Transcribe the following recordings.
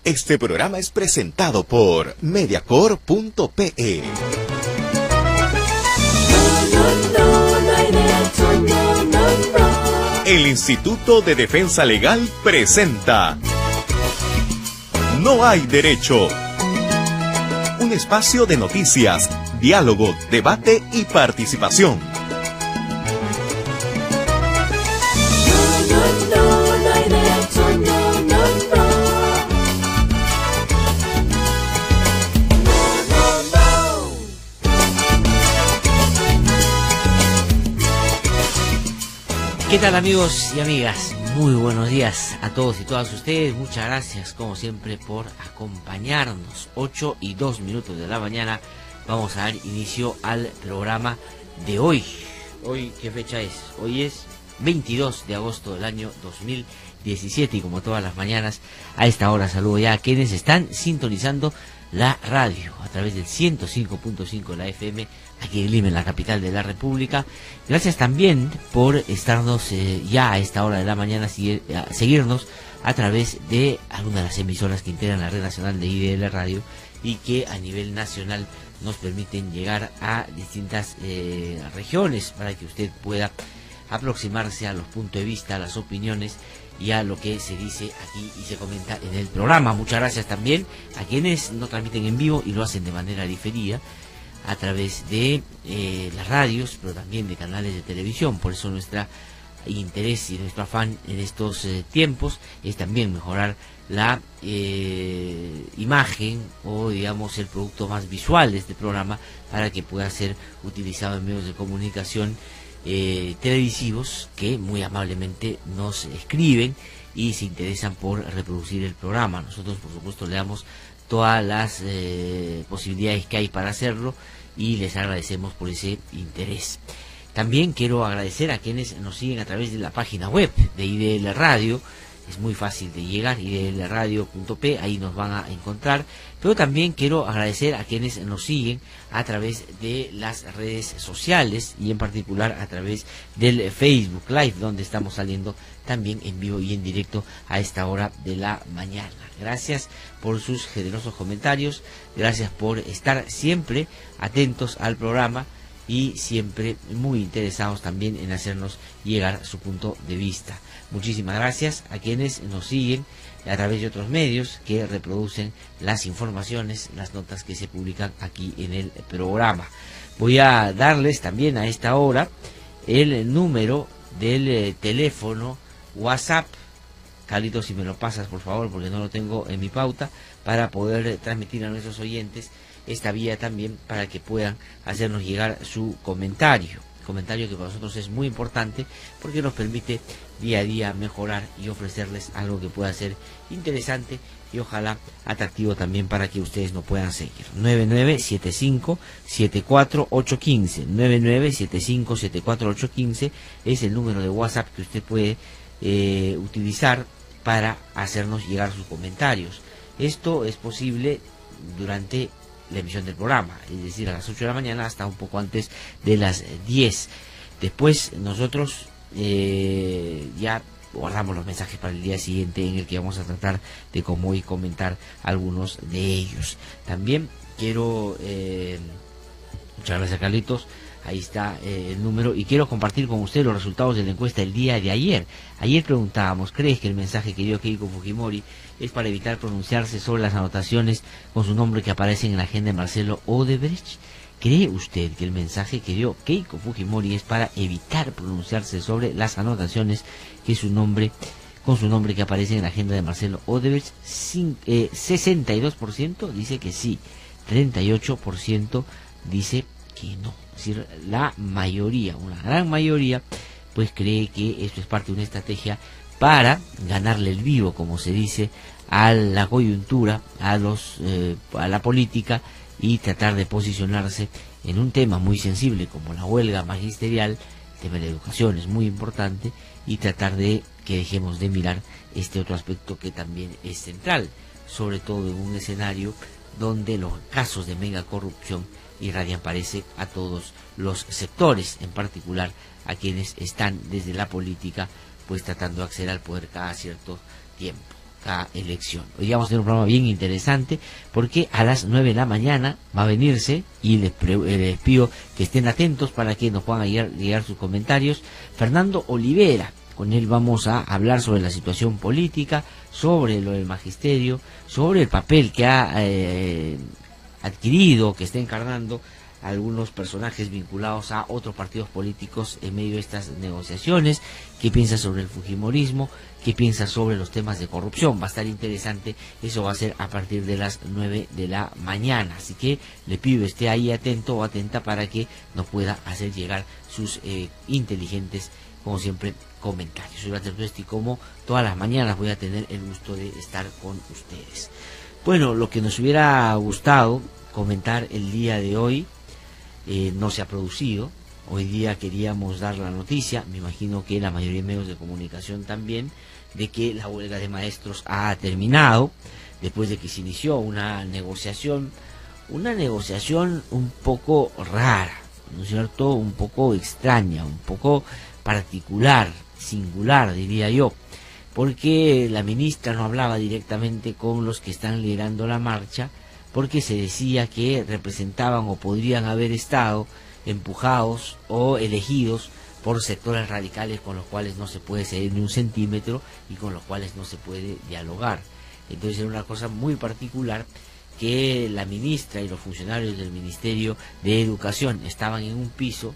Este programa es presentado por Mediacorp.pe. El Instituto de Defensa Legal presenta No hay derecho. Un espacio de noticias, diálogo, debate y participación. ¿Qué tal, amigos y amigas? Muy buenos días a todos y todas ustedes. Muchas gracias, como siempre, por acompañarnos. 8:02 de la mañana. Vamos a dar inicio al programa de hoy. ¿Hoy qué fecha es? Hoy es 22 de agosto del año 2017 y como todas las mañanas, a esta hora saludo ya a quienes están sintonizando la radio a través del 105.5 de la FM aquí en Lima, en la capital de la República. Gracias también por estarnos ya a esta hora de la mañana, seguirnos a través de algunas de las emisoras que integran la red nacional de IDL Radio y que a nivel nacional nos permiten llegar a distintas regiones para que usted pueda aproximarse a los puntos de vista, a las opiniones y a lo que se dice aquí y se comenta en el programa. Muchas gracias también a quienes nos transmiten en vivo y lo hacen de manera diferida a través de las radios, pero también de canales de televisión. Por eso nuestro interés y nuestro afán en estos tiempos es también mejorar la imagen o, digamos, el producto más visual de este programa para que pueda ser utilizado en medios de comunicación televisivos que muy amablemente nos escriben y se interesan por reproducir el programa. Nosotros, por supuesto, le damos todas las posibilidades que hay para hacerlo y les agradecemos por ese interés. También quiero agradecer a quienes nos siguen a través de la página web de IDL Radio. Es muy fácil de llegar, idlradio.p, ahí nos van a encontrar. Pero también quiero agradecer a quienes nos siguen a través de las redes sociales y en particular a través del Facebook Live, donde estamos saliendo también en vivo y en directo a esta hora de la mañana. Gracias por sus generosos comentarios, gracias por estar siempre atentos al programa y siempre muy interesados también en hacernos llegar su punto de vista. Muchísimas gracias a quienes nos siguen a través de otros medios que reproducen las informaciones, las notas que se publican aquí en el programa. Voy a darles también a esta hora el número del teléfono WhatsApp. Carlitos, si me lo pasas, por favor, porque no lo tengo en mi pauta, para poder transmitir a nuestros oyentes esta vía también para que puedan hacernos llegar su comentario que para nosotros es muy importante porque nos permite día a día mejorar y ofrecerles algo que pueda ser interesante y ojalá atractivo también para que ustedes nos puedan seguir. 9975-74815 9975-74815 es el número de WhatsApp que usted puede utilizar para hacernos llegar sus comentarios. Esto es posible durante la emisión del programa, es decir, a las 8 de la mañana hasta un poco antes de las 10. Después nosotros ya guardamos los mensajes para el día siguiente en el que vamos a tratar de como hoy comentar algunos de ellos. También quiero muchas gracias, Carlitos. Ahí está el número y quiero compartir con usted los resultados de la encuesta del día de ayer. Ayer preguntábamos, ¿crees que el mensaje que dio Keiko Fujimori es para evitar pronunciarse sobre las anotaciones con su nombre que aparecen en la agenda de Marcelo Odebrecht? ¿Cree usted que el mensaje que dio Keiko Fujimori es para evitar pronunciarse sobre las anotaciones que con su nombre que aparecen en la agenda de Marcelo Odebrecht? 62% dice que sí, 38% dice que no. Es decir, la mayoría, una gran mayoría, pues cree que esto es parte de una estrategia para ganarle el vivo, como se dice, a la coyuntura, a la política y tratar de posicionarse en un tema muy sensible como la huelga magisterial. El tema de la educación es muy importante y tratar de que dejemos de mirar este otro aspecto que también es central, sobre todo en un escenario donde los casos de mega corrupción irradian, parece, a todos los sectores, en particular a quienes están desde la política pues tratando de acceder al poder cada cierto tiempo. elección. Hoy vamos a tener un programa bien interesante porque a las 9 de la mañana va a venirse, y les pido que estén atentos para que nos puedan llegar sus comentarios, Fernando Olivera. Con él vamos a hablar sobre la situación política, sobre lo del magisterio, sobre el papel que ha adquirido, que está encarnando algunos personajes vinculados a otros partidos políticos en medio de estas negociaciones, qué piensa sobre el fujimorismo, qué piensa sobre los temas de corrupción. Va a estar interesante, eso va a ser a partir de las 9 de la mañana, así que le pido esté ahí atento o atenta para que nos pueda hacer llegar sus inteligentes, como siempre, comentarios. Soy Walter Tuesti, como todas las mañanas voy a tener el gusto de estar con ustedes. Bueno, lo que nos hubiera gustado comentar el día de hoy no se ha producido. Hoy día queríamos dar la noticia, me imagino que la mayoría de medios de comunicación también, de que la huelga de maestros ha terminado, después de que se inició una negociación un poco rara, ¿no es cierto?, un poco extraña, un poco particular, singular, diría yo, porque la ministra no hablaba directamente con los que están liderando la marcha, porque se decía que representaban o podrían haber estado empujados o elegidos por sectores radicales con los cuales no se puede ceder ni un centímetro y con los cuales no se puede dialogar. Entonces era una cosa muy particular que la ministra y los funcionarios del Ministerio de Educación estaban en un piso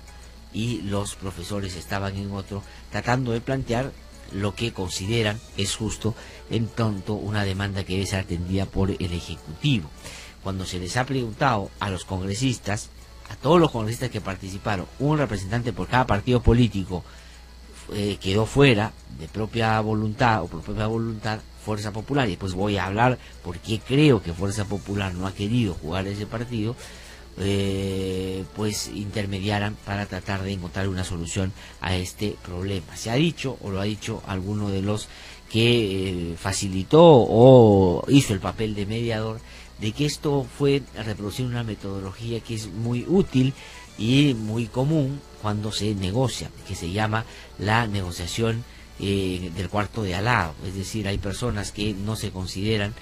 y los profesores estaban en otro, tratando de plantear lo que consideran es justo, en tanto una demanda que debe ser atendida por el Ejecutivo. Cuando se les ha preguntado a los congresistas, a todos los congresistas que participaron, un representante por cada partido político quedó fuera de propia voluntad o por propia voluntad Fuerza Popular, y después voy a hablar por qué creo que Fuerza Popular no ha querido jugar ese partido, pues intermediaran para tratar de encontrar una solución a este problema. Se ha dicho, o lo ha dicho alguno de los que facilitó o hizo el papel de mediador, de que esto fue reproducir una metodología que es muy útil y muy común cuando se negocia, que se llama la negociación del cuarto de al lado. Es decir, hay personas que no se consideran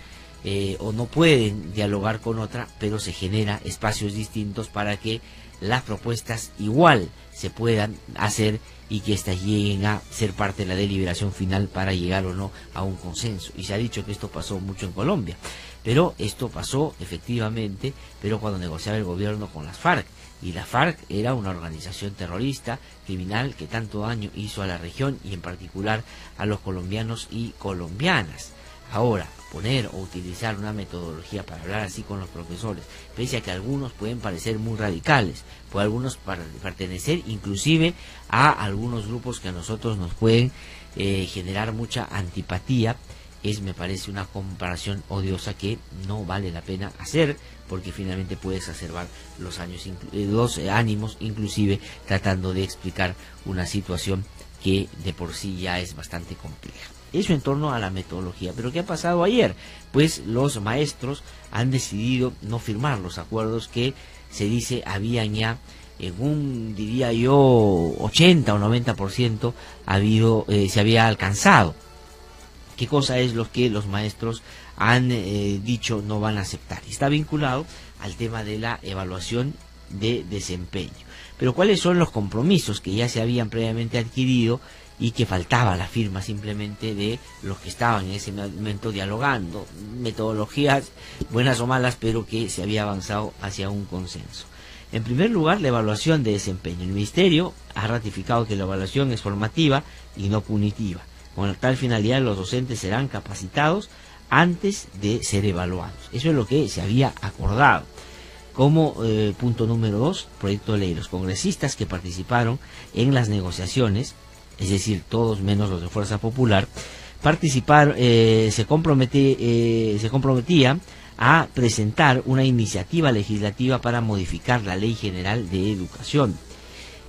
o no pueden dialogar con otra, pero se genera espacios distintos para que las propuestas igual se puedan hacer y que éstas lleguen a ser parte de la deliberación final para llegar o no a un consenso. Y se ha dicho que esto pasó mucho en Colombia, pero esto pasó efectivamente, pero cuando negociaba el gobierno con las FARC, y la FARC era una organización terrorista, criminal, que tanto daño hizo a la región y en particular a los colombianos y colombianas. Ahora, poner o utilizar una metodología para hablar así con los profesores, pese a que algunos pueden parecer muy radicales, pueden algunos pertenecer inclusive a algunos grupos que a nosotros nos pueden generar mucha antipatía, me parece una comparación odiosa que no vale la pena hacer, porque finalmente puede exacerbar los ánimos, inclusive tratando de explicar una situación que de por sí ya es bastante compleja. Eso en torno a la metodología. Pero ¿qué ha pasado ayer? Pues los maestros han decidido no firmar los acuerdos que se dice habían ya en un, diría yo, 80 o 90% se había alcanzado. ¿Qué cosa es lo que los maestros han dicho no van a aceptar? Está vinculado al tema de la evaluación de desempeño. Pero ¿cuáles son los compromisos que ya se habían previamente adquirido y que faltaba la firma simplemente de los que estaban en ese momento dialogando? Metodologías buenas o malas, pero que se había avanzado hacia un consenso. En primer lugar, la evaluación de desempeño. El Ministerio ha ratificado que la evaluación es formativa y no punitiva. Con tal finalidad, los docentes serán capacitados antes de ser evaluados. Eso es lo que se había acordado. Como punto número 2, proyecto de ley. Los congresistas que participaron en las negociaciones, es decir, todos menos los de Fuerza Popular, se comprometía a presentar una iniciativa legislativa para modificar la Ley General de Educación.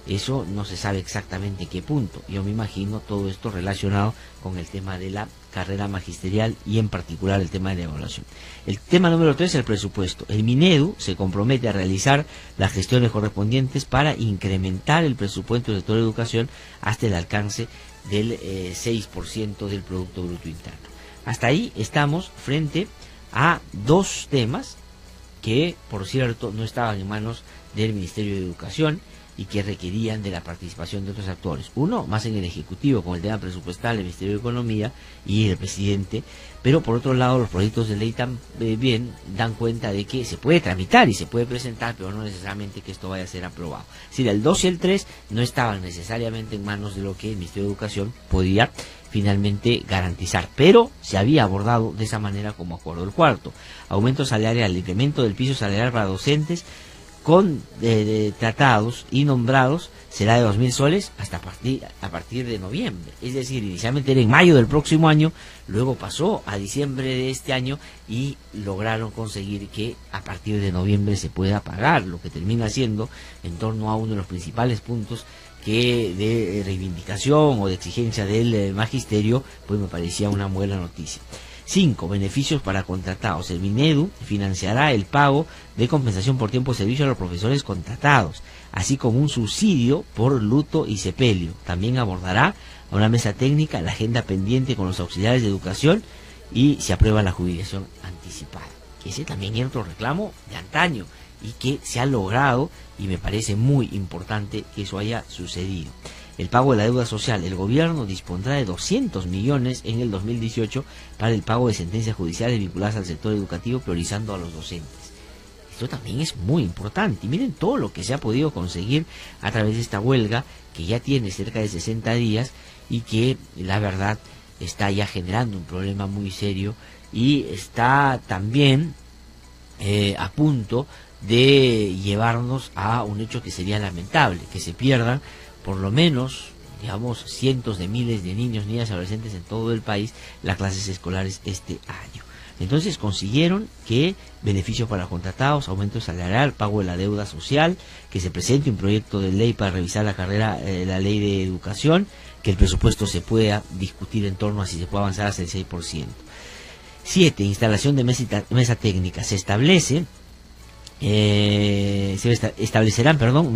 Eso no se sabe exactamente qué punto. Yo me imagino todo esto relacionado con el tema de la carrera magisterial y en particular el tema de la evaluación. El tema número 3, el presupuesto. El Minedu se compromete a realizar las gestiones correspondientes para incrementar el presupuesto del sector de educación hasta el alcance del 6% del Producto Bruto Interno. Hasta ahí estamos frente a dos temas que, por cierto, no estaban en manos del Ministerio de Educación y que requerían de la participación de otros actores. Uno, más en el Ejecutivo, con el tema presupuestal, el Ministerio de Economía y el presidente, pero por otro lado los proyectos de ley también dan cuenta de que se puede tramitar y se puede presentar, pero no necesariamente que esto vaya a ser aprobado. Es decir, el 2 y el 3 no estaban necesariamente en manos de lo que el Ministerio de Educación podía finalmente garantizar, pero se había abordado de esa manera como acuerdo. El cuarto, aumento salarial, incremento del piso salarial para docentes con tratados y nombrados será de 2.000 soles a partir de noviembre. Es decir, inicialmente era en mayo del próximo año, luego pasó a diciembre de este año y lograron conseguir que a partir de noviembre se pueda pagar, lo que termina siendo en torno a uno de los principales puntos que de reivindicación o de exigencia del magisterio, pues me parecía una buena noticia. 5. Beneficios para contratados. El Minedu financiará el pago de compensación por tiempo de servicio a los profesores contratados, así como un subsidio por luto y sepelio. También abordará a una mesa técnica la agenda pendiente con los auxiliares de educación y se aprueba la jubilación anticipada. Ese también es otro reclamo de antaño y que se ha logrado, y me parece muy importante que eso haya sucedido. El pago de la deuda social. El gobierno dispondrá de 200 millones en el 2018 para el pago de sentencias judiciales vinculadas al sector educativo, priorizando a los docentes. Esto también es muy importante. Y miren todo lo que se ha podido conseguir a través de esta huelga, que ya tiene cerca de 60 días y que, la verdad, está ya generando un problema muy serio y está también a punto de llevarnos a un hecho que sería lamentable, que se pierdan por lo menos, digamos, cientos de miles de niños, niñas y adolescentes en todo el país las clases escolares este año. Entonces consiguieron que beneficios para contratados, aumento salarial, pago de la deuda social, que se presente un proyecto de ley para revisar la la ley de educación, que el presupuesto se pueda discutir en torno a si se puede avanzar hasta el 6%. 7. Instalación de mesa técnica. Se establecerán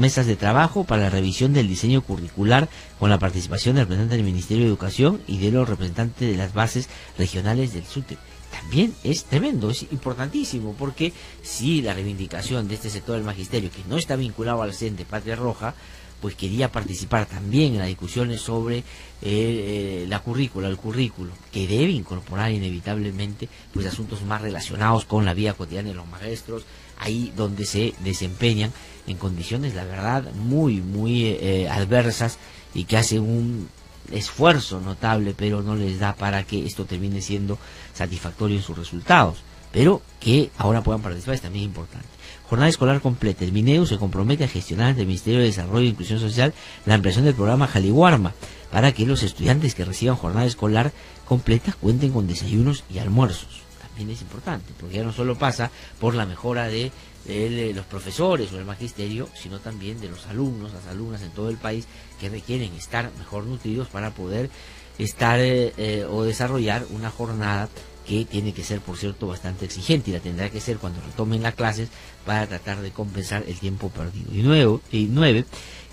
mesas de trabajo para la revisión del diseño curricular con la participación del representante del Ministerio de Educación y de los representantes de las bases regionales del SUTEP. También es tremendo, es importantísimo, porque si la reivindicación de este sector del magisterio, que no está vinculado al CEN de Patria Roja, pues quería participar también en las discusiones sobre la currícula, el currículo, que debe incorporar inevitablemente pues asuntos más relacionados con la vida cotidiana de los maestros, ahí donde se desempeñan en condiciones, la verdad, muy adversas, y que hacen un esfuerzo notable, pero no les da para que esto termine siendo satisfactorio en sus resultados. Pero que ahora puedan participar es también importante. Jornada escolar completa. El Minedu se compromete a gestionar ante el Ministerio de Desarrollo e Inclusión Social la ampliación del programa Jaliwarma, para que los estudiantes que reciban jornada escolar completa cuenten con desayunos y almuerzos. También es importante, porque ya no solo pasa por la mejora de los profesores o el magisterio, sino también de los alumnos, las alumnas en todo el país, que requieren estar mejor nutridos para poder estar o desarrollar una jornada que tiene que ser, por cierto, bastante exigente, y la tendrá que ser cuando retomen las clases para tratar de compensar el tiempo perdido. Y 9,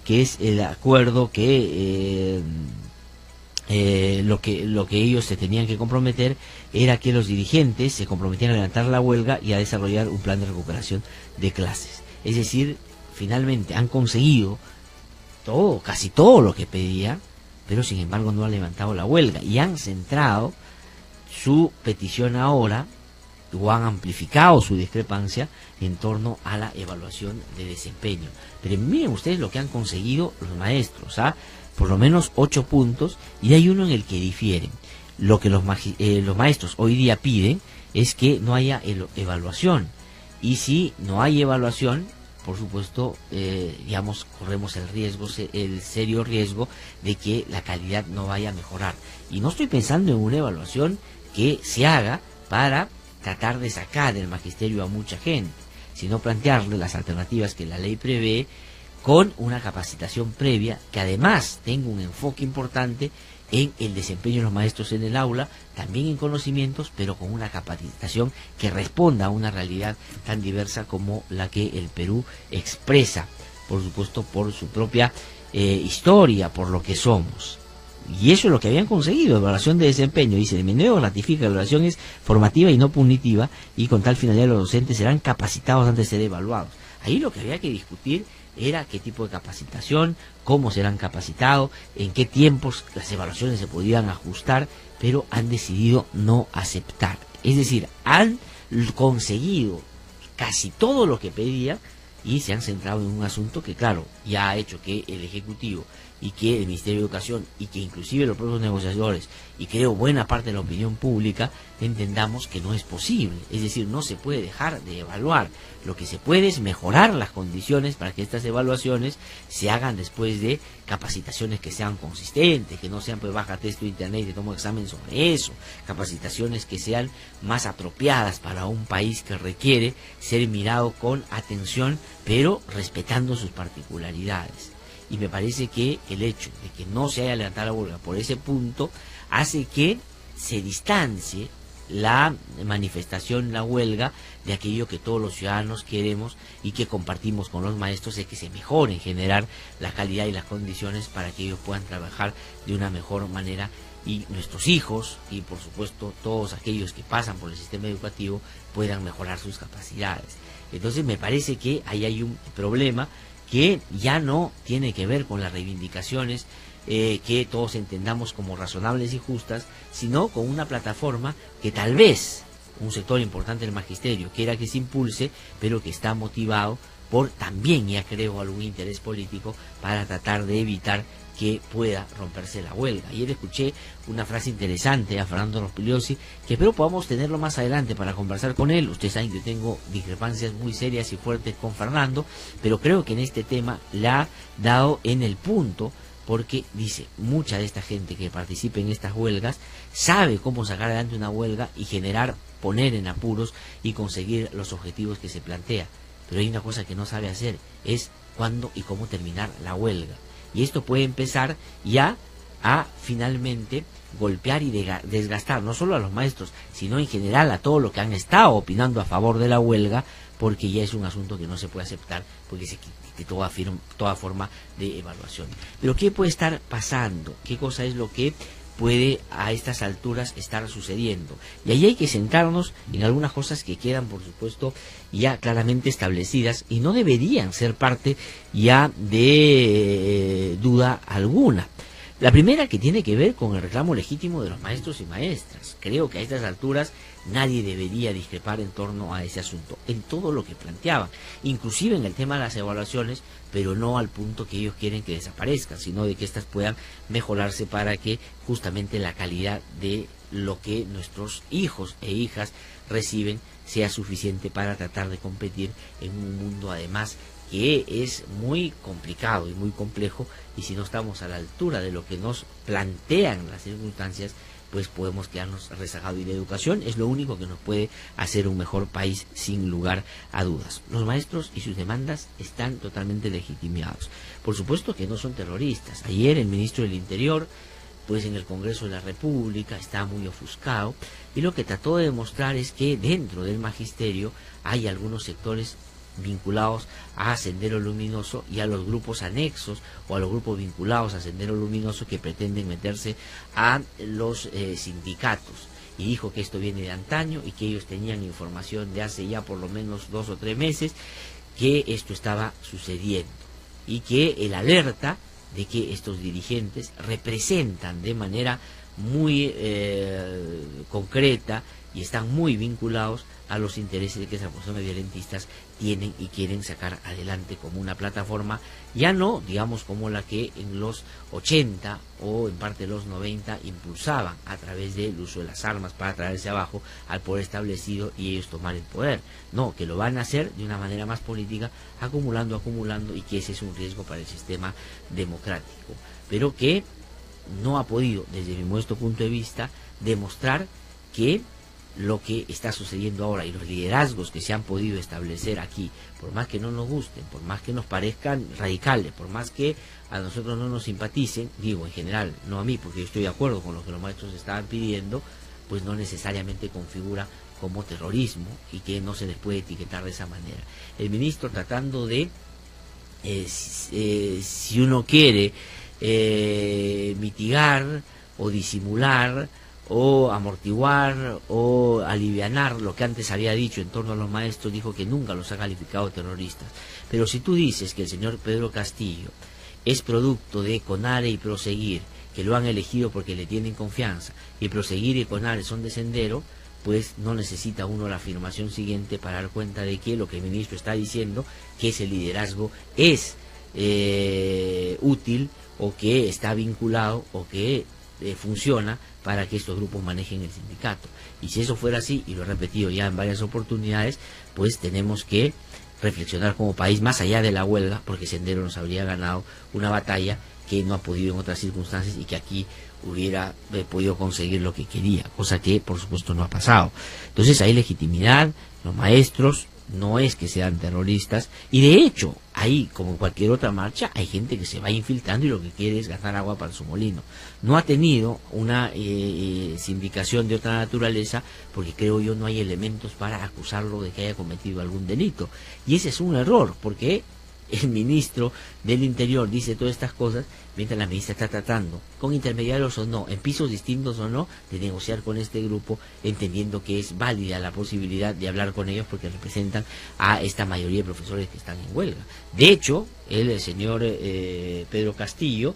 que es el acuerdo que lo que ellos se tenían que comprometer era que los dirigentes se comprometían a levantar la huelga y a desarrollar un plan de recuperación de clases. Es decir, finalmente han conseguido casi todo lo que pedían, pero sin embargo no han levantado la huelga y han centrado su petición ahora, o han amplificado su discrepancia en torno a la evaluación de desempeño. Pero miren ustedes lo que han conseguido los maestros, por lo menos 8 puntos, y hay uno en el que difieren. Lo que los maestros hoy día piden es que no haya evaluación, y si no hay evaluación, por supuesto, corremos el serio riesgo de que la calidad no vaya a mejorar. Y no estoy pensando en una evaluación que se haga para tratar de sacar del magisterio a mucha gente, sino plantearle las alternativas que la ley prevé, con una capacitación previa que además tenga un enfoque importante en el desempeño de los maestros en el aula, también en conocimientos, pero con una capacitación que responda a una realidad tan diversa como la que el Perú expresa, por supuesto, por su propia historia, por lo que somos. y eso es lo que habían conseguido, evaluación de desempeño. Dice, el Mineduc ratifica que la evaluación es formativa y no punitiva, y con tal finalidad los docentes serán capacitados antes de ser evaluados. Ahí lo que había que discutir era qué tipo de capacitación, cómo serán capacitados, en qué tiempos las evaluaciones se podían ajustar, pero han decidido no aceptar. Es decir, han conseguido casi todo lo que pedían y se han centrado en un asunto que, claro, ya ha hecho que el Ejecutivo y que el Ministerio de Educación y que inclusive los propios negociadores y creo buena parte de la opinión pública entendamos que no es posible. Es decir, no se puede dejar de evaluar. Lo que se puede es mejorar las condiciones para que estas evaluaciones se hagan después de capacitaciones que sean consistentes, que no sean pues baja texto de internet y te tomo examen sobre eso, capacitaciones que sean más apropiadas para un país que requiere ser mirado con atención, pero respetando sus particularidades. Y me parece que el hecho de que no se haya levantado la huelga por ese punto hace que se distancie la manifestación, la huelga, de aquello que todos los ciudadanos queremos y que compartimos con los maestros, de que se mejore en generar la calidad y las condiciones para que ellos puedan trabajar de una mejor manera y nuestros hijos y por supuesto todos aquellos que pasan por el sistema educativo puedan mejorar sus capacidades. Entonces me parece que ahí hay un problema que ya no tiene que ver con las reivindicaciones que todos entendamos como razonables y justas, sino con una plataforma que tal vez un sector importante del magisterio quiera que se impulse, pero que está motivado por también, ya creo, algún interés político para tratar de evitar que pueda romperse la huelga. Ayer escuché una frase interesante a Fernando Rospigliosi, que espero podamos tenerlo más adelante para conversar con él. Ustedes saben que yo tengo discrepancias muy serias y fuertes con Fernando, pero creo que en este tema la ha dado en el punto, porque dice, mucha de esta gente que participa en estas huelgas sabe cómo sacar adelante una huelga y poner en apuros y conseguir los objetivos que se plantea, pero hay una cosa que no sabe hacer, es cuándo y cómo terminar la huelga. Y esto puede empezar ya a finalmente golpear y desgastar no solo a los maestros, sino en general a todos los que han estado opinando a favor de la huelga, porque ya es un asunto que no se puede aceptar, porque se quite toda forma de evaluación. Pero ¿qué puede estar pasando? ¿Qué cosa es lo que puede a estas alturas estar sucediendo? Y ahí hay que centrarnos en algunas cosas que quedan, por supuesto, ya claramente establecidas y no deberían ser parte ya de duda alguna. La primera, que tiene que ver con el reclamo legítimo de los maestros y maestras. Creo que a estas alturas nadie debería discrepar en torno a ese asunto, en todo lo que planteaban, inclusive en el tema de las evaluaciones, pero no al punto que ellos quieren que desaparezcan, sino de que éstas puedan mejorarse para que justamente la calidad de lo que nuestros hijos e hijas reciben sea suficiente para tratar de competir en un mundo además que es muy complicado y muy complejo, y si no estamos a la altura de lo que nos plantean las circunstancias, pues podemos quedarnos rezagados. Y la educación es lo único que nos puede hacer un mejor país, sin lugar a dudas. Los maestros y sus demandas están totalmente legitimados. Por supuesto que no son terroristas. Ayer el ministro del Interior, pues en el Congreso de la República, está muy ofuscado, y lo que trató de demostrar es que dentro del magisterio hay algunos sectores vinculados a Sendero Luminoso y a los grupos anexos o a los grupos vinculados a Sendero Luminoso que pretenden meterse a los sindicatos, y dijo que esto viene de antaño y que ellos tenían información de hace ya por lo menos 2 o 3 meses que esto estaba sucediendo, y que el alerta de que estos dirigentes representan de manera muy concreta y están muy vinculados a los intereses que esas personas violentistas tienen y quieren sacar adelante como una plataforma, ya no digamos como la que en los 80 o en parte de los 90 impulsaban a través del uso de las armas para traerse abajo al poder establecido y ellos tomar el poder. No, que lo van a hacer de una manera más política, acumulando, y que ese es un riesgo para el sistema democrático, pero que no ha podido, desde mi modesto punto de vista, demostrar que lo que está sucediendo ahora y los liderazgos que se han podido establecer aquí, por más que no nos gusten, por más que nos parezcan radicales, por más que a nosotros no nos simpaticen, digo en general, no a mí, porque yo estoy de acuerdo con lo que los maestros estaban pidiendo, pues no necesariamente configura como terrorismo y que no se les puede etiquetar de esa manera. El ministro tratando de, si uno quiere, mitigar o disimular o amortiguar o alivianar lo que antes había dicho en torno a los maestros. Dijo que nunca los ha calificado terroristas. Pero si tú dices que el señor Pedro Castillo es producto de CONARE y Proseguir, que lo han elegido porque le tienen confianza, y Proseguir y CONARE son de Sendero, pues no necesita uno la afirmación siguiente para dar cuenta de que lo que el ministro está diciendo, que ese liderazgo es útil, o que está vinculado, o que funciona para que estos grupos manejen el sindicato. Y si eso fuera así, y lo he repetido ya en varias oportunidades, pues tenemos que reflexionar como país más allá de la huelga, porque Sendero nos habría ganado una batalla que no ha podido en otras circunstancias y que aquí hubiera podido conseguir lo que quería, cosa que por supuesto no ha pasado. Entonces hay legitimidad, los maestros no es que sean terroristas, y de hecho ahí, como en cualquier otra marcha, hay gente que se va infiltrando y lo que quiere es ganar agua para su molino. No ha tenido una sindicación de otra naturaleza, porque creo yo no hay elementos para acusarlo de que haya cometido algún delito, y ese es un error, porque el ministro del Interior dice todas estas cosas mientras la ministra está tratando, con intermediarios o no, en pisos distintos o no, de negociar con este grupo, entendiendo que es válida la posibilidad de hablar con ellos porque representan a esta mayoría de profesores que están en huelga. De hecho, el señor Pedro Castillo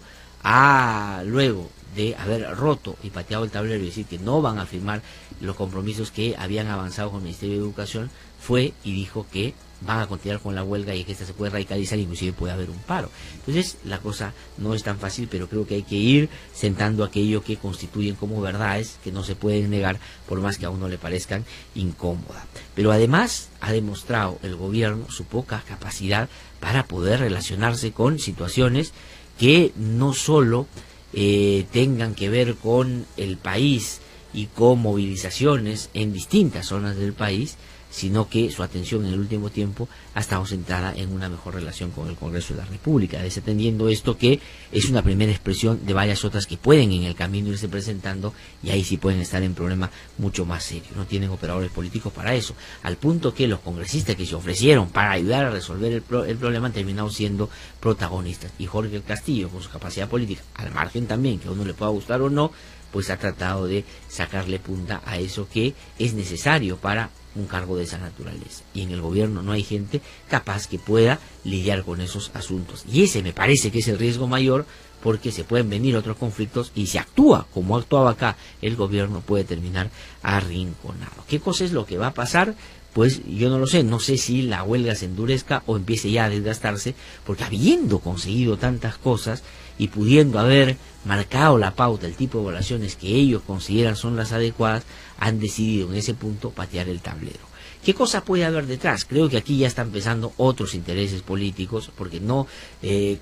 luego de haber roto y pateado el tablero y decir que no van a firmar los compromisos que habían avanzado con el Ministerio de Educación, fue y dijo que van a continuar con la huelga y que esta se puede radicalizar, inclusive puede haber un paro. Entonces la cosa no es tan fácil, pero creo que hay que ir sentando aquello que constituyen como verdades que no se pueden negar por más que a uno le parezcan incómodas. Pero además ha demostrado el gobierno su poca capacidad para poder relacionarse con situaciones que no solo tengan que ver con el país y con movilizaciones en distintas zonas del país, sino que su atención en el último tiempo ha estado centrada en una mejor relación con el Congreso de la República, desatendiendo esto que es una primera expresión de varias otras que pueden en el camino irse presentando, y ahí sí pueden estar en problemas mucho más serios. No tienen operadores políticos para eso, al punto que los congresistas que se ofrecieron para ayudar a resolver el problema han terminado siendo protagonistas, y Jorge Castillo, con su capacidad política, al margen también que a uno le pueda gustar o no, pues ha tratado de sacarle punta a eso que es necesario para un cargo de esa naturaleza, y en el gobierno no hay gente capaz que pueda lidiar con esos asuntos, y ese me parece que es el riesgo mayor, porque se pueden venir otros conflictos y si actúa como ha actuado acá el gobierno puede terminar arrinconado. ¿Qué cosa es lo que va a pasar? Pues yo no lo sé, no sé si la huelga se endurezca o empiece ya a desgastarse, porque habiendo conseguido tantas cosas y pudiendo haber marcado la pauta, el tipo de evaluaciones que ellos consideran son las adecuadas, han decidido en ese punto patear el tablero. ¿Qué cosa puede haber detrás? Creo que aquí ya están empezando otros intereses políticos, porque no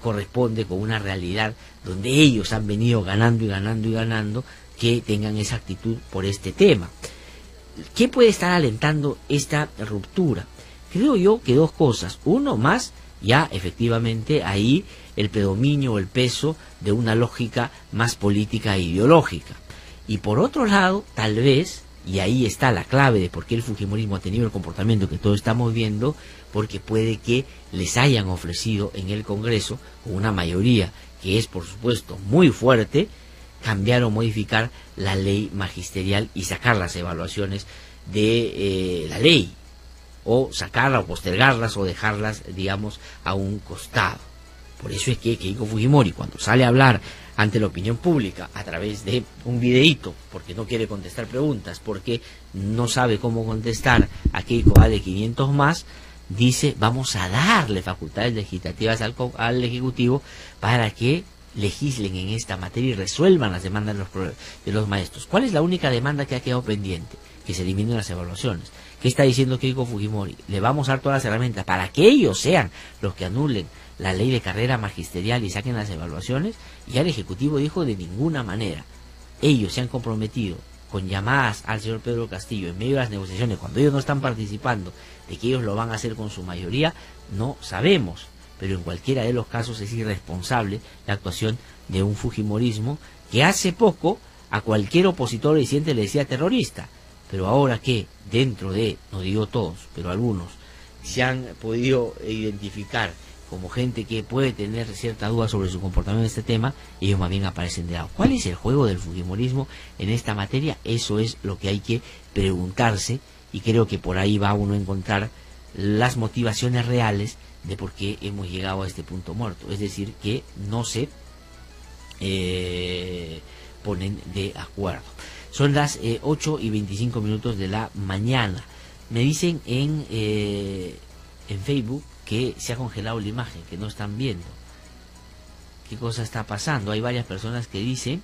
corresponde con una realidad donde ellos han venido ganando y ganando y ganando, que tengan esa actitud por este tema. ¿Qué puede estar alentando esta ruptura? Creo yo que dos cosas. Uno más, ya efectivamente ahí el predominio o el peso de una lógica más política e ideológica. Y por otro lado, tal vez, y ahí está la clave de por qué el fujimorismo ha tenido el comportamiento que todos estamos viendo, porque puede que les hayan ofrecido en el Congreso, con una mayoría que es por supuesto muy fuerte, cambiar o modificar la ley magisterial y sacar las evaluaciones de la ley, o sacarlas o postergarlas o dejarlas, digamos, a un costado. Por eso es que Keiko Fujimori, cuando sale a hablar ante la opinión pública a través de un videíto, porque no quiere contestar preguntas, porque no sabe cómo contestar a Keiko vale 500 más, dice vamos a darle facultades legislativas al Ejecutivo para que legislen en esta materia y resuelvan las demandas de los maestros. ¿Cuál es la única demanda que ha quedado pendiente? Que se eliminen las evaluaciones. ¿Qué está diciendo Keiko Fujimori? Le vamos a dar todas las herramientas para que ellos sean los que anulen la ley de carrera magisterial y saquen las evaluaciones, y ya el Ejecutivo dijo de ninguna manera. Ellos se han comprometido con llamadas al señor Pedro Castillo en medio de las negociaciones, cuando ellos no están participando, de que ellos lo van a hacer con su mayoría, no sabemos. Pero en cualquiera de los casos es irresponsable la actuación de un fujimorismo que hace poco a cualquier opositor disidente le decía terrorista, pero ahora que dentro de, no digo todos, pero algunos, se han podido identificar como gente que puede tener cierta duda sobre su comportamiento en este tema, ellos más bien aparecen de lado. ¿Cuál es el juego del fujimorismo en esta materia? Eso es lo que hay que preguntarse, y creo que por ahí va uno a encontrar las motivaciones reales de por qué hemos llegado a este punto muerto. Es decir, que no se ponen de acuerdo. Son las 8:25 de la mañana. Me dicen en Facebook que se ha congelado la imagen, que no están viendo. ¿Qué cosa está pasando? Hay varias personas que dicen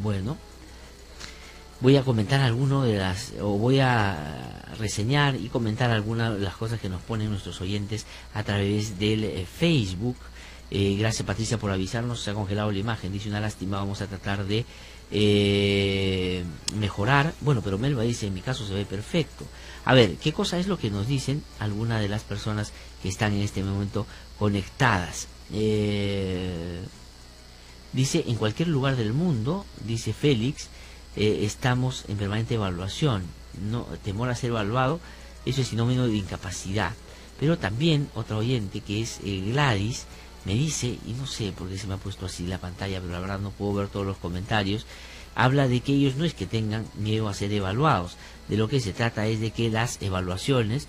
bueno, voy a comentar voy a reseñar y comentar algunas de las cosas que nos ponen nuestros oyentes a través del Facebook. Gracias, Patricia, por avisarnos. Se ha congelado la imagen, dice, una lástima, vamos a tratar de mejorar. Bueno, pero Melba dice, en mi caso se ve perfecto. A ver, ¿qué cosa es lo que nos dicen algunas de las personas que están en este momento conectadas? Dice, en cualquier lugar del mundo, dice Félix, estamos en permanente evaluación. No, temor a ser evaluado, eso es sinónimo de incapacidad. Pero también otra oyente, que es Gladys, me dice, y no sé por qué se me ha puesto así la pantalla, pero la verdad no puedo ver todos los comentarios, habla de que ellos no es que tengan miedo a ser evaluados, de lo que se trata es de que las evaluaciones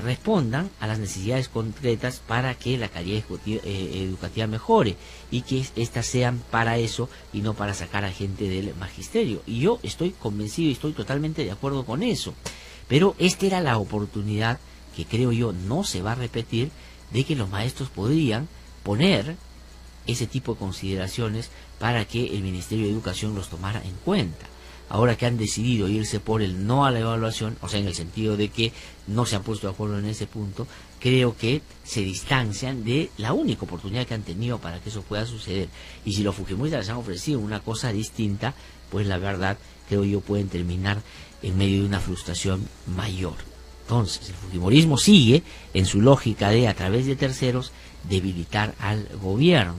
respondan a las necesidades concretas para que la calidad educativa mejore, y que éstas sean para eso y no para sacar a gente del magisterio. Y yo estoy convencido y estoy totalmente de acuerdo con eso, pero esta era la oportunidad que creo yo no se va a repetir, de que los maestros podrían poner ese tipo de consideraciones para que el Ministerio de Educación los tomara en cuenta. Ahora que han decidido irse por el no a la evaluación, o sea, en el sentido de que no se han puesto de acuerdo en ese punto, creo que se distancian de la única oportunidad que han tenido para que eso pueda suceder. Y si los fujimoristas les han ofrecido una cosa distinta, pues la verdad, creo yo, pueden terminar en medio de una frustración mayor. Entonces, el fujimorismo sigue en su lógica de, a través de terceros, debilitar al gobierno,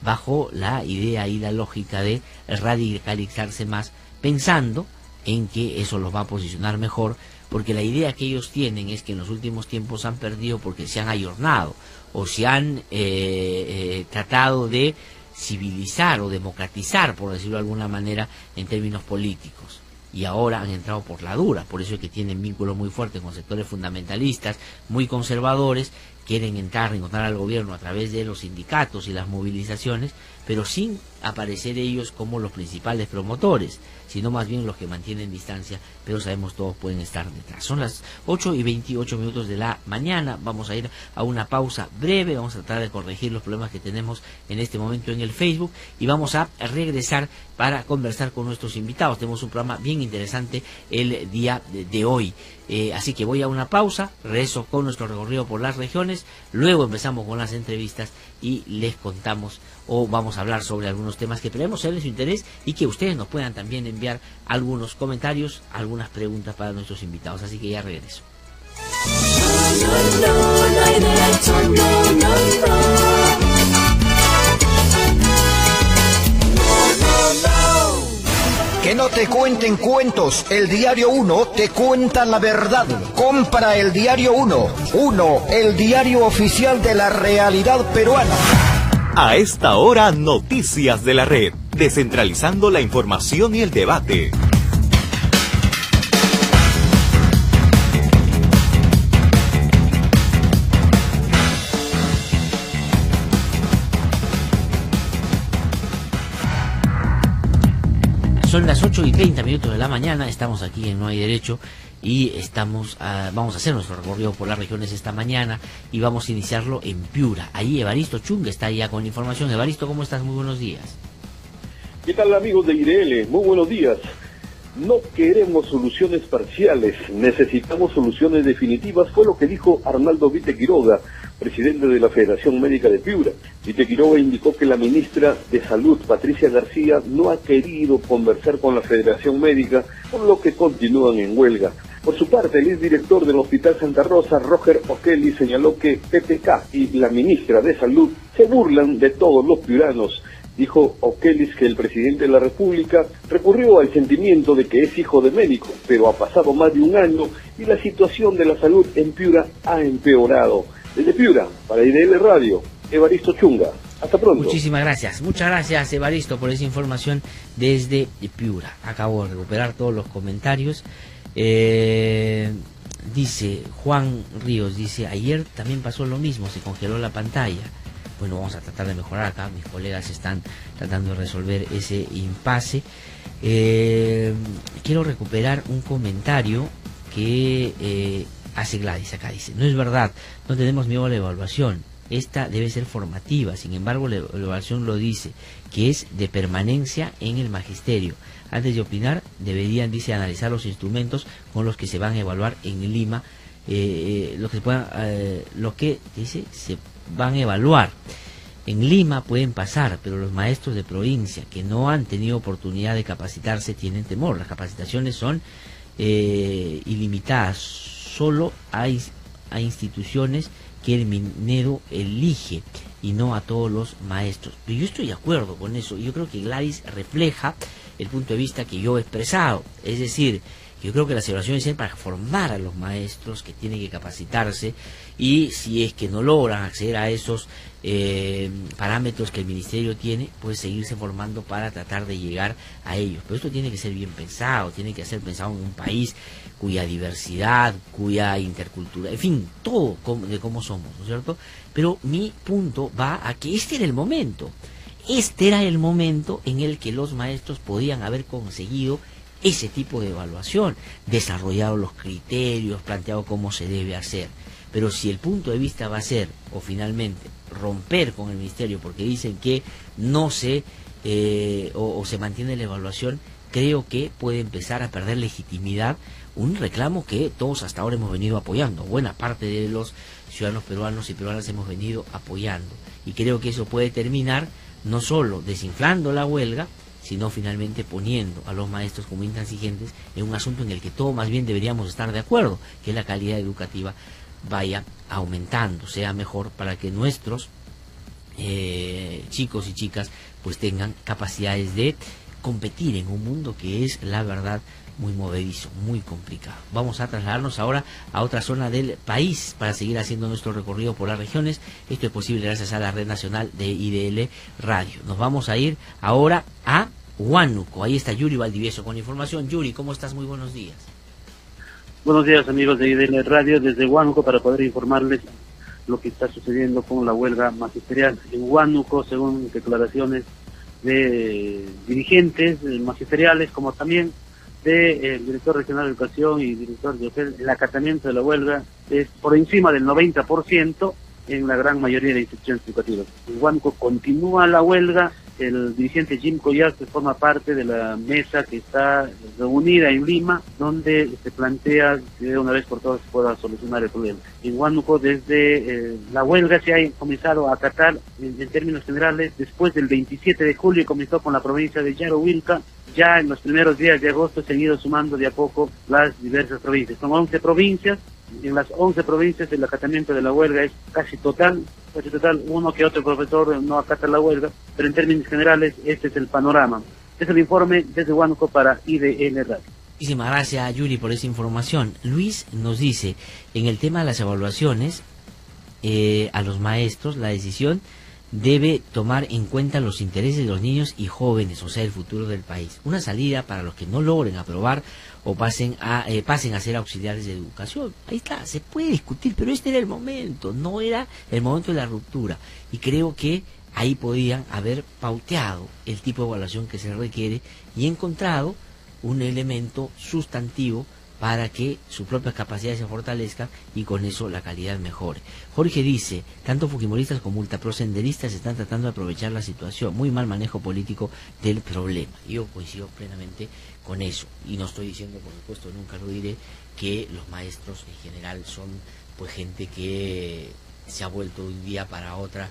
bajo la idea y la lógica de radicalizarse más, pensando en que eso los va a posicionar mejor, porque la idea que ellos tienen es que en los últimos tiempos han perdido porque se han ayornado, o se han tratado de civilizar o democratizar, por decirlo de alguna manera, en términos políticos. Y ahora han entrado por la dura, por eso es que tienen vínculos muy fuertes con sectores fundamentalistas, muy conservadores, quieren encontrar al gobierno a través de los sindicatos y las movilizaciones, pero sin aparecer ellos como los principales promotores, sino más bien los que mantienen distancia, pero sabemos todos pueden estar detrás. Son las 8:28 de la mañana, vamos a ir a una pausa breve, vamos a tratar de corregir los problemas que tenemos en este momento en el Facebook, y vamos a regresar para conversar con nuestros invitados. Tenemos un programa bien interesante el día de hoy. Así que voy a una pausa, regreso con nuestro recorrido por las regiones, luego empezamos con las entrevistas y les contamos, o vamos a hablar sobre algunos temas que esperemos ser de su interés, y que ustedes nos puedan también enviar algunos comentarios, algunas preguntas para nuestros invitados. Así que ya regreso. Que no te cuenten cuentos, el Diario 1 te cuenta la verdad. Compra el Diario 1, el diario oficial de la realidad peruana. A esta hora, Noticias de la Red, descentralizando la información y el debate. Son las 8:30 de la mañana, estamos aquí en No Hay Derecho y vamos a hacer nuestro recorrido por las regiones esta mañana y vamos a iniciarlo en Piura. Ahí Evaristo Chung está ya con información. Evaristo, ¿cómo estás? Muy buenos días. ¿Qué tal, amigos de IRL? Muy buenos días. No queremos soluciones parciales, necesitamos soluciones definitivas, fue lo que dijo Arnaldo Vite Quiroga, presidente de la Federación Médica de Piura. Vite Quiroga indicó que la ministra de Salud, Patricia García, no ha querido conversar con la Federación Médica, por lo que continúan en huelga. Por su parte, el exdirector del Hospital Santa Rosa, Roger O'Kelly, señaló que PPK y la ministra de Salud se burlan de todos los piuranos. Dijo Okelis que el presidente de la República recurrió al sentimiento de que es hijo de médico, pero ha pasado más de un año y la situación de la salud en Piura ha empeorado. Desde Piura, para IDL Radio, Evaristo Chunga. Hasta pronto. Muchísimas gracias. Muchas gracias, Evaristo, por esa información desde Piura. Acabo de recuperar todos los comentarios. Dice Juan Ríos, dice, ayer también pasó lo mismo, se congeló la pantalla. Bueno, vamos a tratar de mejorar acá, mis colegas están tratando de resolver ese impasse. Quiero recuperar un comentario que hace Gladys acá, dice, no es verdad, no tenemos miedo a la evaluación, esta debe ser formativa, sin embargo la evaluación lo dice, que es de permanencia en el magisterio. Antes de opinar, deberían, dice, analizar los instrumentos con los que se van a evaluar en Lima, lo que dice se van a evaluar. En Lima pueden pasar, pero los maestros de provincia que no han tenido oportunidad de capacitarse tienen temor. Las capacitaciones son ilimitadas, solo hay instituciones que el minero elige y no a todos los maestros. Pero yo estoy de acuerdo con eso. Yo creo que Gladys refleja el punto de vista que yo he expresado. Es decir, yo creo que las evaluaciones son para formar a los maestros que tienen que capacitarse, y si es que no logran acceder a esos parámetros que el ministerio tiene, pues seguirse formando para tratar de llegar a ellos. Pero esto tiene que ser bien pensado, tiene que ser pensado en un país cuya diversidad, cuya intercultura, en fin, todo de cómo somos, ¿no es cierto? Pero mi punto va a que este era el momento. Este era el momento en el que los maestros podían haber conseguido ese tipo de evaluación, desarrollado los criterios, planteado cómo se debe hacer. Pero si el punto de vista va a ser, o finalmente, romper con el ministerio porque dicen que no se, o se mantiene la evaluación, creo que puede empezar a perder legitimidad un reclamo que todos hasta ahora hemos venido apoyando. Buena parte de los ciudadanos peruanos y peruanas hemos venido apoyando. Y creo que eso puede terminar no solo desinflando la huelga, sino finalmente poniendo a los maestros como intransigentes en un asunto en el que todos más bien deberíamos estar de acuerdo, que la calidad educativa vaya aumentando, sea mejor para que nuestros chicos y chicas pues tengan capacidades de competir en un mundo que es, la verdad, muy movedizo, muy complicado. Vamos a trasladarnos ahora a otra zona del país para seguir haciendo nuestro recorrido por las regiones. Esto es posible gracias a la red nacional de IDL Radio. Nos vamos a ir ahora a Huánuco. Ahí está Yuri Valdivieso con información. Yuri, ¿cómo estás? Muy buenos días. Buenos días, amigos de IDL Radio, desde Huánuco para poder informarles lo que está sucediendo con la huelga magisterial. En Huánuco, según declaraciones de dirigentes magisteriales, como también del director regional de educación y director de hotel, el acatamiento de la huelga es por encima del 90% en la gran mayoría de instituciones educativas. En Huánuco continúa la huelga. El dirigente Jim Collas, que forma parte de la mesa que está reunida en Lima, donde se plantea que de una vez por todas se pueda solucionar el problema. En Huánuco, desde la huelga se ha comenzado a acatar en términos generales. Después del 27 de julio comenzó con la provincia de Yarohuilca. Ya en los primeros días de agosto se han ido sumando de a poco las diversas provincias. Son 11 provincias. En las 11 provincias el acatamiento de la huelga es casi total, uno que otro profesor no acata la huelga, pero en términos generales este es el panorama. Es el informe desde Huánuco para IDL Radio. Muchísimas gracias, Yuri, por esa información. Luis nos dice, en el tema de las evaluaciones, a los maestros, la decisión debe tomar en cuenta los intereses de los niños y jóvenes, o sea, el futuro del país. Una salida para los que no logren aprobar o pasen a ser auxiliares de educación. Ahí está, se puede discutir, pero este era el momento, no era el momento de la ruptura. Y creo que ahí podían haber pauteado el tipo de evaluación que se requiere y encontrado un elemento sustantivo para que sus propias capacidades se fortalezcan y con eso la calidad mejore. Jorge dice, tanto fujimoristas como ultraprosenderistas están tratando de aprovechar la situación, muy mal manejo político del problema. Yo coincido plenamente con eso, y no estoy diciendo, por supuesto, nunca lo diré, que los maestros en general son pues gente que se ha vuelto de un día para otra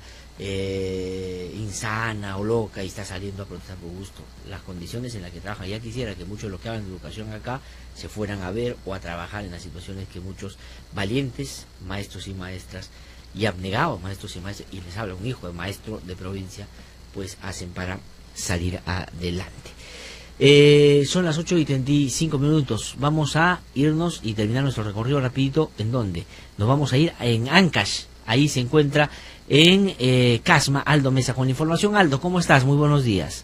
insana o loca y está saliendo a protestar por gusto. Las condiciones en las que trabajan, ya quisiera que muchos de los que hablan de educación acá se fueran a ver o a trabajar en las situaciones que muchos valientes maestros y maestras y abnegados maestros y maestras, y les habla un hijo de maestro de provincia, pues hacen para salir adelante. Son las 8:35. Vamos a irnos y terminar nuestro recorrido rapidito. ¿En dónde? Nos vamos a ir en Ancash. Ahí se encuentra en Casma Aldo Mesa con la información. Aldo, ¿cómo estás? Muy buenos días.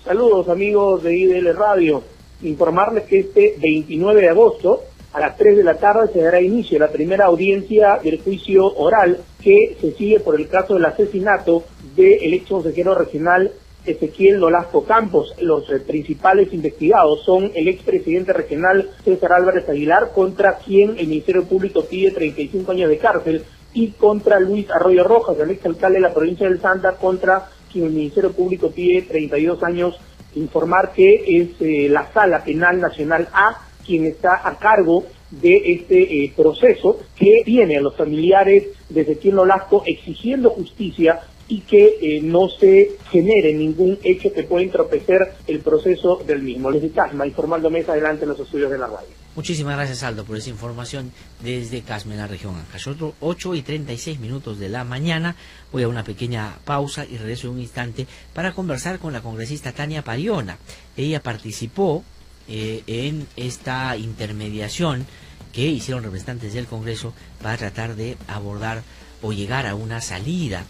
Saludos amigos de IDL Radio. Informarles que este 29 de agosto a las 3 de la tarde se dará inicio a la primera audiencia del juicio oral que se sigue por el caso del asesinato del ex consejero regional Ezequiel Nolasco Campos. Los principales investigados son el expresidente regional César Álvarez Aguilar, contra quien el Ministerio Público pide 35 años de cárcel, y contra Luis Arroyo Rojas, el exalcalde de la provincia del Santa, contra quien el Ministerio Público pide 32 años. Informar que es la Sala Penal Nacional A quien está a cargo de este proceso, que tiene a los familiares de Ezequiel Nolasco exigiendo justicia y que no se genere ningún hecho que pueda entorpecer el proceso del mismo. Desde Casma, informando más adelante en los estudios de la radio. Muchísimas gracias, Aldo, por esa información desde Casma, en la región Ancash. 8:36 de la mañana. Voy a una pequeña pausa y regreso en un instante para conversar con la congresista Tania Pariona. Ella participó en esta intermediación que hicieron representantes del Congreso para tratar de abordar o llegar a una salida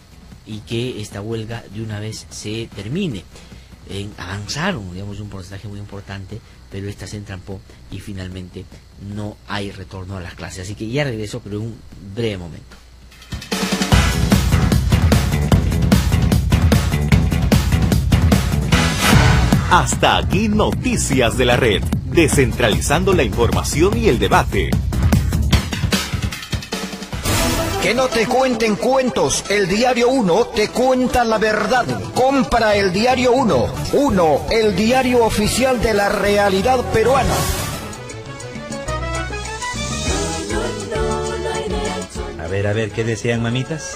y que esta huelga de una vez se termine. Avanzaron, digamos, un porcentaje muy importante, pero esta se entrampó y finalmente no hay retorno a las clases. Así que ya regreso, pero en un breve momento. Hasta aquí Noticias de la Red, descentralizando la información y el debate. Que no te cuenten cuentos, el Diario 1 te cuenta la verdad. Compra el Diario 1. 1, el diario oficial de la realidad peruana. A ver, ¿qué desean, mamitas?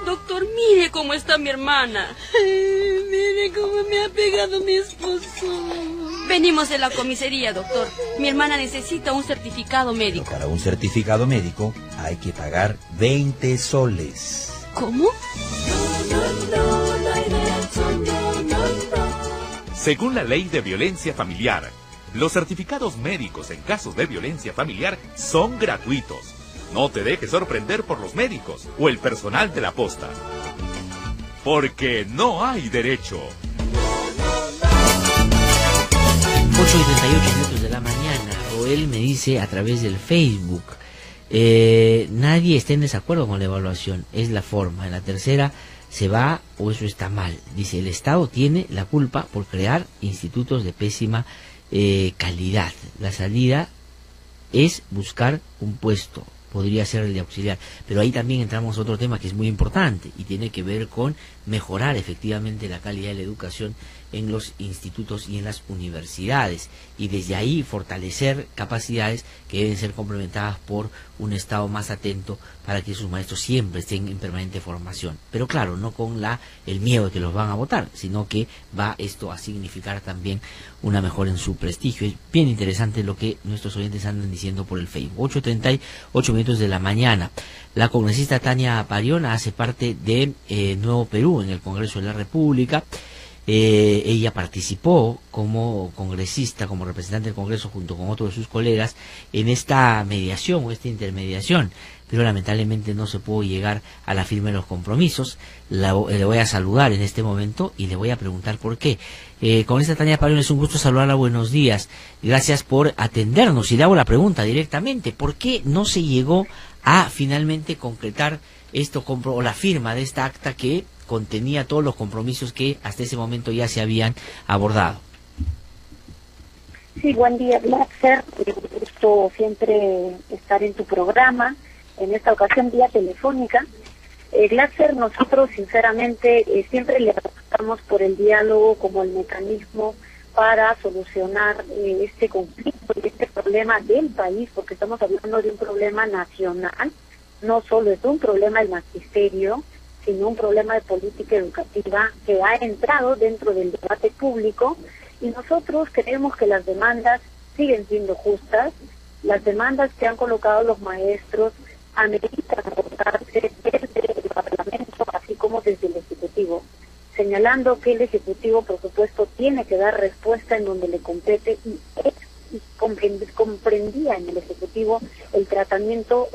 Doctor, mire cómo está mi hermana. Ay, mire cómo me ha pegado mi esposo. Venimos de la comisaría, doctor. Mi hermana necesita un certificado médico. Pero para un certificado médico hay que pagar 20 soles. ¿Cómo? Según la ley de violencia familiar, los certificados médicos en casos de violencia familiar son gratuitos. No te dejes sorprender por los médicos o el personal de la posta. Porque no hay derecho. 8:38 de la mañana. Roel me dice a través del Facebook: nadie está en desacuerdo con la evaluación, es la forma. En la tercera se va o eso está mal. Dice, el Estado tiene la culpa por crear institutos de pésima calidad. La salida es buscar un puesto. Podría ser el de auxiliar, pero ahí también entramos a otro tema que es muy importante y tiene que ver con mejorar efectivamente la calidad de la educación en los institutos y en las universidades, y desde ahí fortalecer capacidades que deben ser complementadas por un Estado más atento para que sus maestros siempre estén en permanente formación, pero claro, no con el miedo de que los van a votar, sino que va esto a significar también una mejora en su prestigio. Es bien interesante lo que nuestros oyentes andan diciendo por el Facebook. 8:38 de la mañana. La congresista Tania Pariona hace parte de Nuevo Perú en el Congreso de la República. Ella participó como congresista, como representante del Congreso junto con otros de sus colegas en esta mediación o esta intermediación, pero lamentablemente no se pudo llegar a la firma de los compromisos. Le voy a saludar en este momento y le voy a preguntar por qué. Congresista Tania Pariona, es un gusto saludarla, buenos días, gracias por atendernos, y le hago la pregunta directamente: ¿por qué no se llegó a finalmente concretar esto o la firma de esta acta que contenía todos los compromisos que hasta ese momento ya se habían abordado? Sí, buen día, Glatzer. Un gusto siempre estar en tu programa, en esta ocasión vía telefónica. Glatzer, nosotros sinceramente siempre le apostamos por el diálogo como el mecanismo para solucionar este conflicto y este problema del país, porque estamos hablando de un problema nacional, no solo es un problema del magisterio, sino un problema de política educativa que ha entrado dentro del debate público, y nosotros creemos que las demandas siguen siendo justas. Las demandas que han colocado los maestros ameritan abordarse desde el Parlamento, así como desde el Ejecutivo. señalando que el Ejecutivo, por supuesto, tiene que dar respuesta en donde le compete y comprendía en el Ejecutivo el tratamiento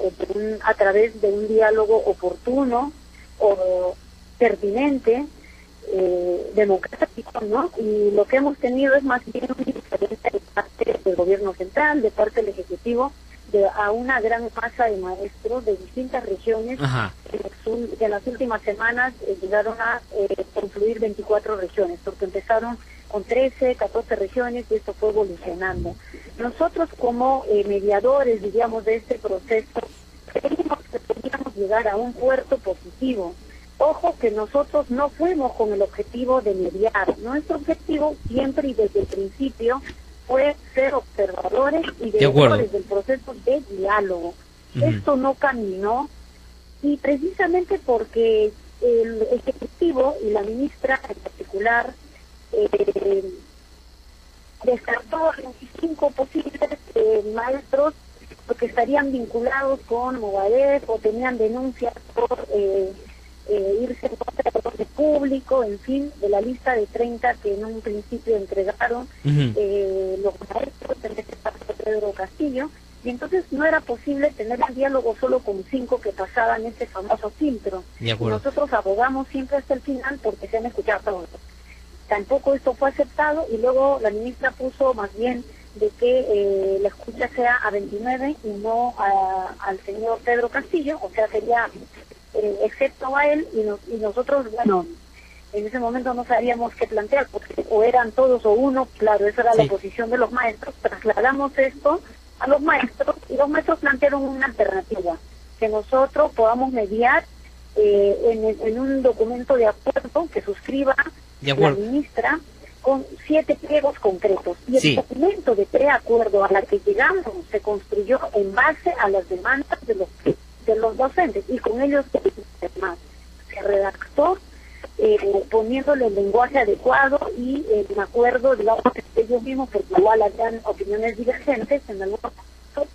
a través de un diálogo oportuno o pertinente, democrático, ¿no? Y lo que hemos tenido es más bien una diferencia de parte del gobierno central, de parte del Ejecutivo, a una gran masa de maestros de distintas regiones. En las últimas semanas llegaron a confluir 24 regiones, porque empezaron con 13, 14 regiones y esto fue evolucionando. Nosotros como mediadores, diríamos, de este proceso, creímos que podíamos llegar a un puerto positivo. Ojo que nosotros no fuimos con el objetivo de mediar. Nuestro objetivo siempre y desde el principio fue ser observadores y veedores del proceso de diálogo. Esto no caminó, y precisamente porque el Ejecutivo y la ministra en particular descartó 25 posibles maestros porque estarían vinculados con Movadef o tenían denuncias por irse en contra del orden público, en fin, de la lista de 30 que en un principio entregaron los maestros, en este caso Pedro Castillo, y entonces no era posible tener el diálogo solo con 5 que pasaban ese famoso filtro. Y nosotros abogamos siempre hasta el final porque se han escuchado todos. Tampoco esto fue aceptado, y luego la ministra puso más bien de que la escucha sea a 29 y no al señor Pedro Castillo, o sea, sería excepto a él, y nosotros, bueno, en ese momento no sabíamos qué plantear, porque o eran todos o uno, claro, esa era la posición de los maestros. Trasladamos esto a los maestros y los maestros plantearon una alternativa, que nosotros podamos mediar en un documento de acuerdo que suscriba la ministra con 7 pliegos concretos, y el documento de preacuerdo a la que llegamos se construyó en base a las demandas de los docentes, y con ellos además se redactó poniéndole el lenguaje adecuado y en acuerdo, digamos, ellos mismos, porque igual habían opiniones divergentes en algunos casos,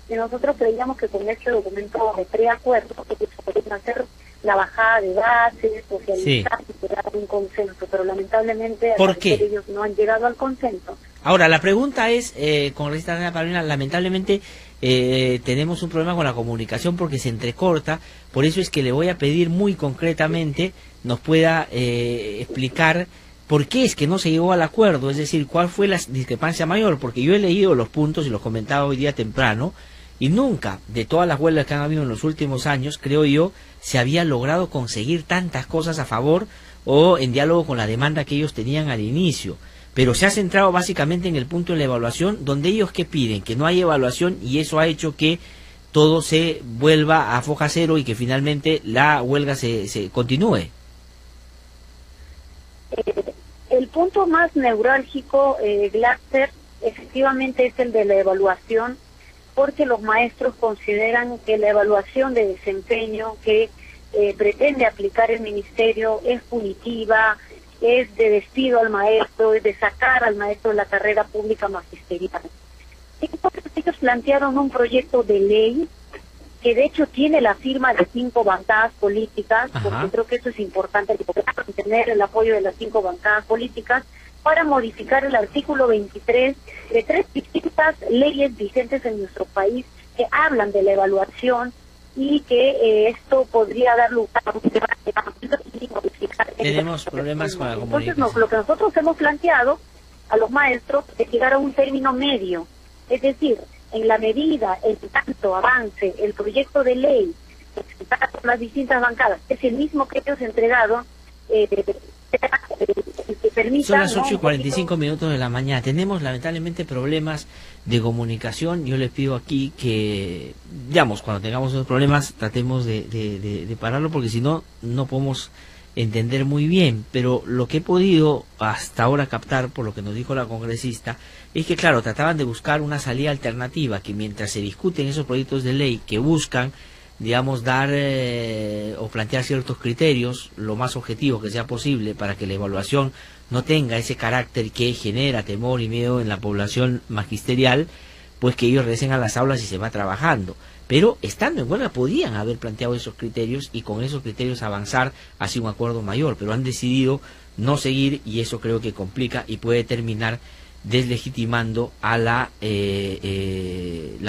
y nosotros creíamos que con este documento de preacuerdo se podían hacer la bajada de bases, socializar y llegar a un consenso, pero lamentablemente ellos no han llegado al consenso. Ahora, la pregunta es, congresista Ana Carolina, lamentablemente tenemos un problema con la comunicación porque se entrecorta, por eso es que le voy a pedir muy concretamente nos pueda explicar por qué es que no se llegó al acuerdo, es decir, cuál fue la discrepancia mayor, porque yo he leído los puntos y los comentaba hoy día temprano, y nunca, de todas las huelgas que han habido en los últimos años, creo yo, se había logrado conseguir tantas cosas a favor o en diálogo con la demanda que ellos tenían al inicio. Pero se ha centrado básicamente en el punto de la evaluación, donde ellos que piden que no hay evaluación, y eso ha hecho que todo se vuelva a foja cero y que finalmente la huelga se continúe. El punto más neurálgico, Glasser, efectivamente es el de la evaluación, porque los maestros consideran que la evaluación de desempeño que pretende aplicar el ministerio es punitiva, es de despido al maestro, es de sacar al maestro de la carrera pública magisterial. Entonces ellos plantearon un proyecto de ley que de hecho tiene la firma de 5 bancadas políticas, porque creo que eso es importante, tener el apoyo de las 5 bancadas políticas, para modificar el artículo 23 de 3 distintas leyes vigentes en nuestro país que hablan de la evaluación, y que esto podría dar lugar a un debate y modificar. Tenemos problemas con la comunicación. Entonces, lo que nosotros hemos planteado a los maestros es llegar a un término medio, es decir, en la medida, en tanto avance el proyecto de ley presentado por las distintas bancadas, es el mismo que ellos entregaron, que permita... Son las 8:45 de la mañana. Tenemos lamentablemente problemas de comunicación. Yo les pido aquí que, digamos, cuando tengamos esos problemas, tratemos de pararlo, porque si no, no podemos entender muy bien. Pero lo que he podido hasta ahora captar, por lo que nos dijo la congresista, es que, claro, trataban de buscar una salida alternativa, que mientras se discuten esos proyectos de ley que buscan, digamos, dar o plantear ciertos criterios lo más objetivo que sea posible para que la evaluación no tenga ese carácter que genera temor y miedo en la población magisterial, pues que ellos regresen a las aulas y se va trabajando. pero estando en huelga podían haber planteado esos criterios y con esos criterios avanzar hacia un acuerdo mayor, pero han decidido no seguir y eso creo que complica y puede terminar deslegitimando a la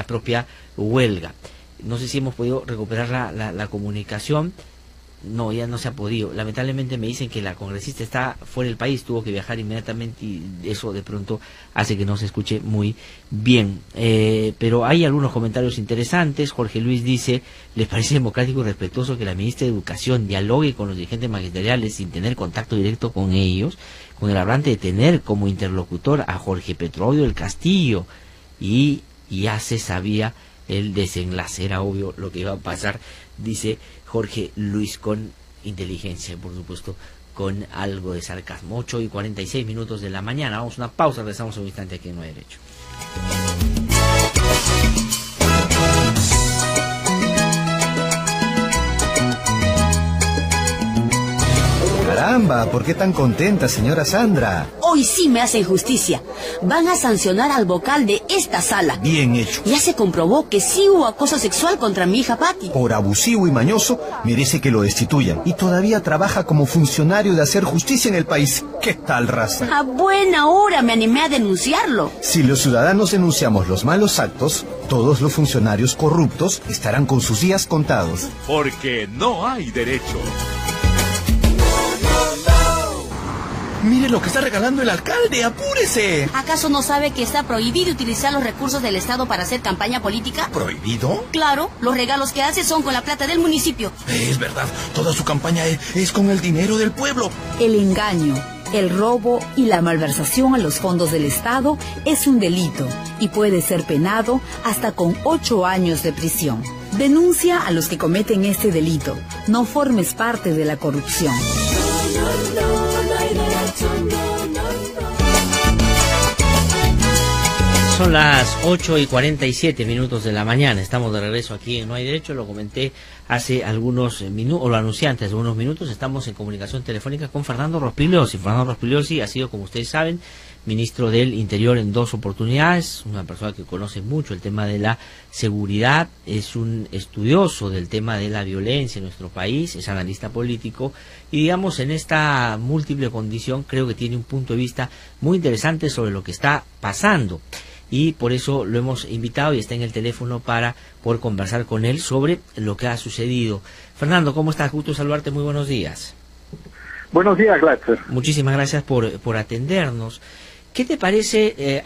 propia huelga. No sé si hemos podido recuperar la comunicación. No, ya no se ha podido. Lamentablemente me dicen que la congresista está fuera del país, tuvo que viajar inmediatamente y eso de pronto hace que no se escuche muy bien. Pero hay algunos comentarios interesantes. Jorge Luis dice, ¿les parece democrático y respetuoso que la ministra de Educación dialogue con los dirigentes magisteriales sin tener contacto directo con ellos? Con el hablante de tener como interlocutor a Jorge Petrolio del Castillo. Y ya se sabía el desenlace, era obvio lo que iba a pasar, dice Jorge Luis con inteligencia, por supuesto, con algo de sarcasmo. 8:46 de la mañana. Vamos a una pausa, regresamos un instante aquí en No hay Derecho. Caramba, ¿por qué tan contenta, señora Sandra? Hoy sí me hacen justicia. Van a sancionar al vocal de esta sala. Bien hecho. Ya se comprobó que sí hubo acoso sexual contra mi hija Patti. Por abusivo y mañoso, merece que lo destituyan. Y todavía trabaja como funcionario de hacer justicia en el país. ¿Qué tal, raza? A buena hora me animé a denunciarlo. Si los ciudadanos denunciamos los malos actos, todos los funcionarios corruptos estarán con sus días contados. Porque no hay derecho. Mire lo que está regalando el alcalde, apúrese. ¿Acaso no sabe que está prohibido utilizar los recursos del Estado para hacer campaña política? ¿Prohibido? Claro, los regalos que hace son con la plata del municipio. Es verdad, toda su campaña es con el dinero del pueblo. El engaño, el robo y la malversación a los fondos del Estado es un delito y puede ser penado hasta con 8 años de prisión. Denuncia a los que cometen este delito. No formes parte de la corrupción. Son las 8:47 de la mañana. Estamos de regreso aquí en No hay Derecho. Lo comenté hace algunos minutos, o lo anuncié antes de unos minutos. Estamos en comunicación telefónica con Fernando Rospigliosi. Fernando Rospigliosi ha sido, como ustedes saben, ministro del Interior en 2 oportunidades. Una persona que conoce mucho el tema de la seguridad. Es un estudioso del tema de la violencia en nuestro país. Es analista político. Y digamos, en esta múltiple condición, creo que tiene un punto de vista muy interesante sobre lo que está pasando. Y por eso lo hemos invitado y está en el teléfono para poder conversar con él sobre lo que ha sucedido. Fernando, ¿cómo estás? Gusto saludarte, muy buenos días. Buenos días, Glatzer. Muchísimas gracias por atendernos. ¿Qué te parece,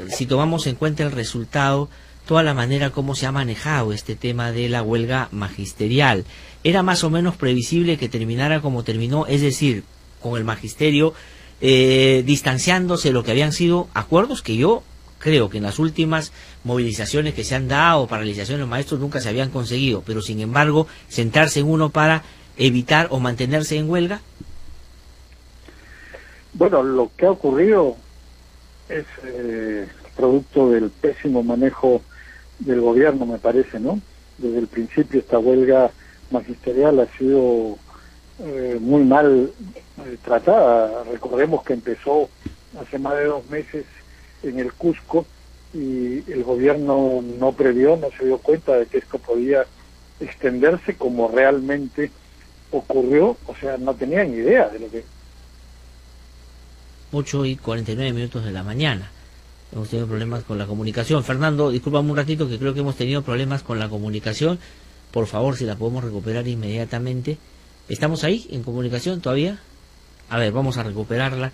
si tomamos en cuenta el resultado, toda la manera como se ha manejado este tema de la huelga magisterial? ¿Era más o menos previsible que terminara como terminó? Es decir, con el magisterio distanciándose de lo que habían sido acuerdos que yo creo que en las últimas movilizaciones que se han dado, paralizaciones de los maestros, nunca se habían conseguido, pero sin embargo, sentarse en uno para evitar o mantenerse en huelga. Bueno, lo que ha ocurrido es producto del pésimo manejo del gobierno, me parece, ¿no? Desde el principio esta huelga magisterial ha sido muy mal tratada. Recordemos que empezó hace más de 2 meses en el Cusco y el gobierno no previó, no se dio cuenta de que esto podía extenderse como realmente ocurrió, o sea, no tenían idea de lo que... 8:49 de la mañana. Hemos tenido problemas con la comunicación. Fernando, discúlpame un ratito que creo que hemos tenido problemas con la comunicación. Por favor, si la podemos recuperar inmediatamente. ¿Estamos ahí en comunicación todavía? A ver, vamos a recuperarla.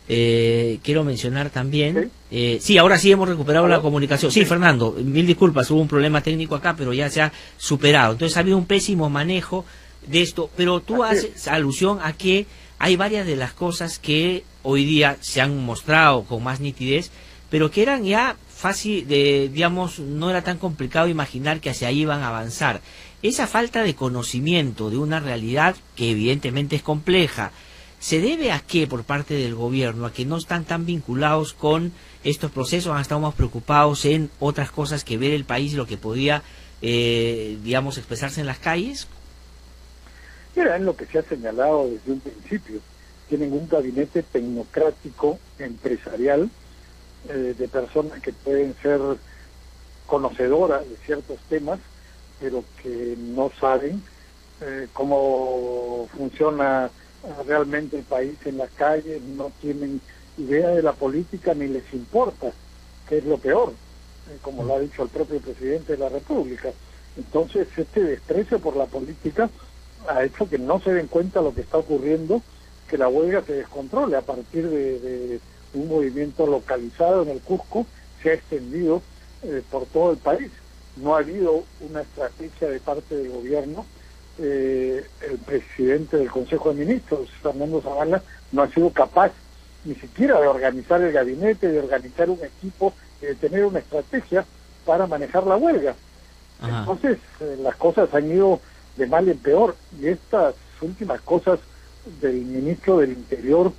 Quiero mencionar también... sí, ahora sí hemos recuperado la comunicación. Sí, Fernando, mil disculpas, hubo un problema técnico acá, pero ya se ha superado. Entonces ha habido un pésimo manejo de esto, pero tú haces alusión a que hay varias de las cosas que hoy día se han mostrado con más nitidez, pero que eran ya fácil de, digamos, no era tan complicado imaginar que hacia ahí iban a avanzar. Esa falta de conocimiento de una realidad que evidentemente es compleja, ¿se debe a qué por parte del gobierno? ¿A que no están tan vinculados con estos procesos? ¿Han estado más preocupados en otras cosas que ver el país y lo que podía, digamos, expresarse en las calles? Mira, es lo que se ha señalado desde un principio. Tienen un gabinete tecnocrático, empresarial, de personas que pueden ser conocedora de ciertos temas, pero que no saben cómo funciona realmente el país en las calles, no tienen idea de la política ni les importa, que es lo peor, como lo ha dicho el propio presidente de la República. Entonces, este desprecio por la política ha hecho que no se den cuenta de lo que está ocurriendo, que la huelga se descontrole a partir de un movimiento localizado en el Cusco, se ha extendido por todo el país. No ha habido una estrategia de parte del gobierno. El presidente del Consejo de Ministros, Fernando Zavala, no ha sido capaz ni siquiera de organizar el gabinete, de organizar un equipo, de tener una estrategia para manejar la huelga. Ajá. Entonces, las cosas han ido de mal en peor, y estas últimas cosas del ministro del Interior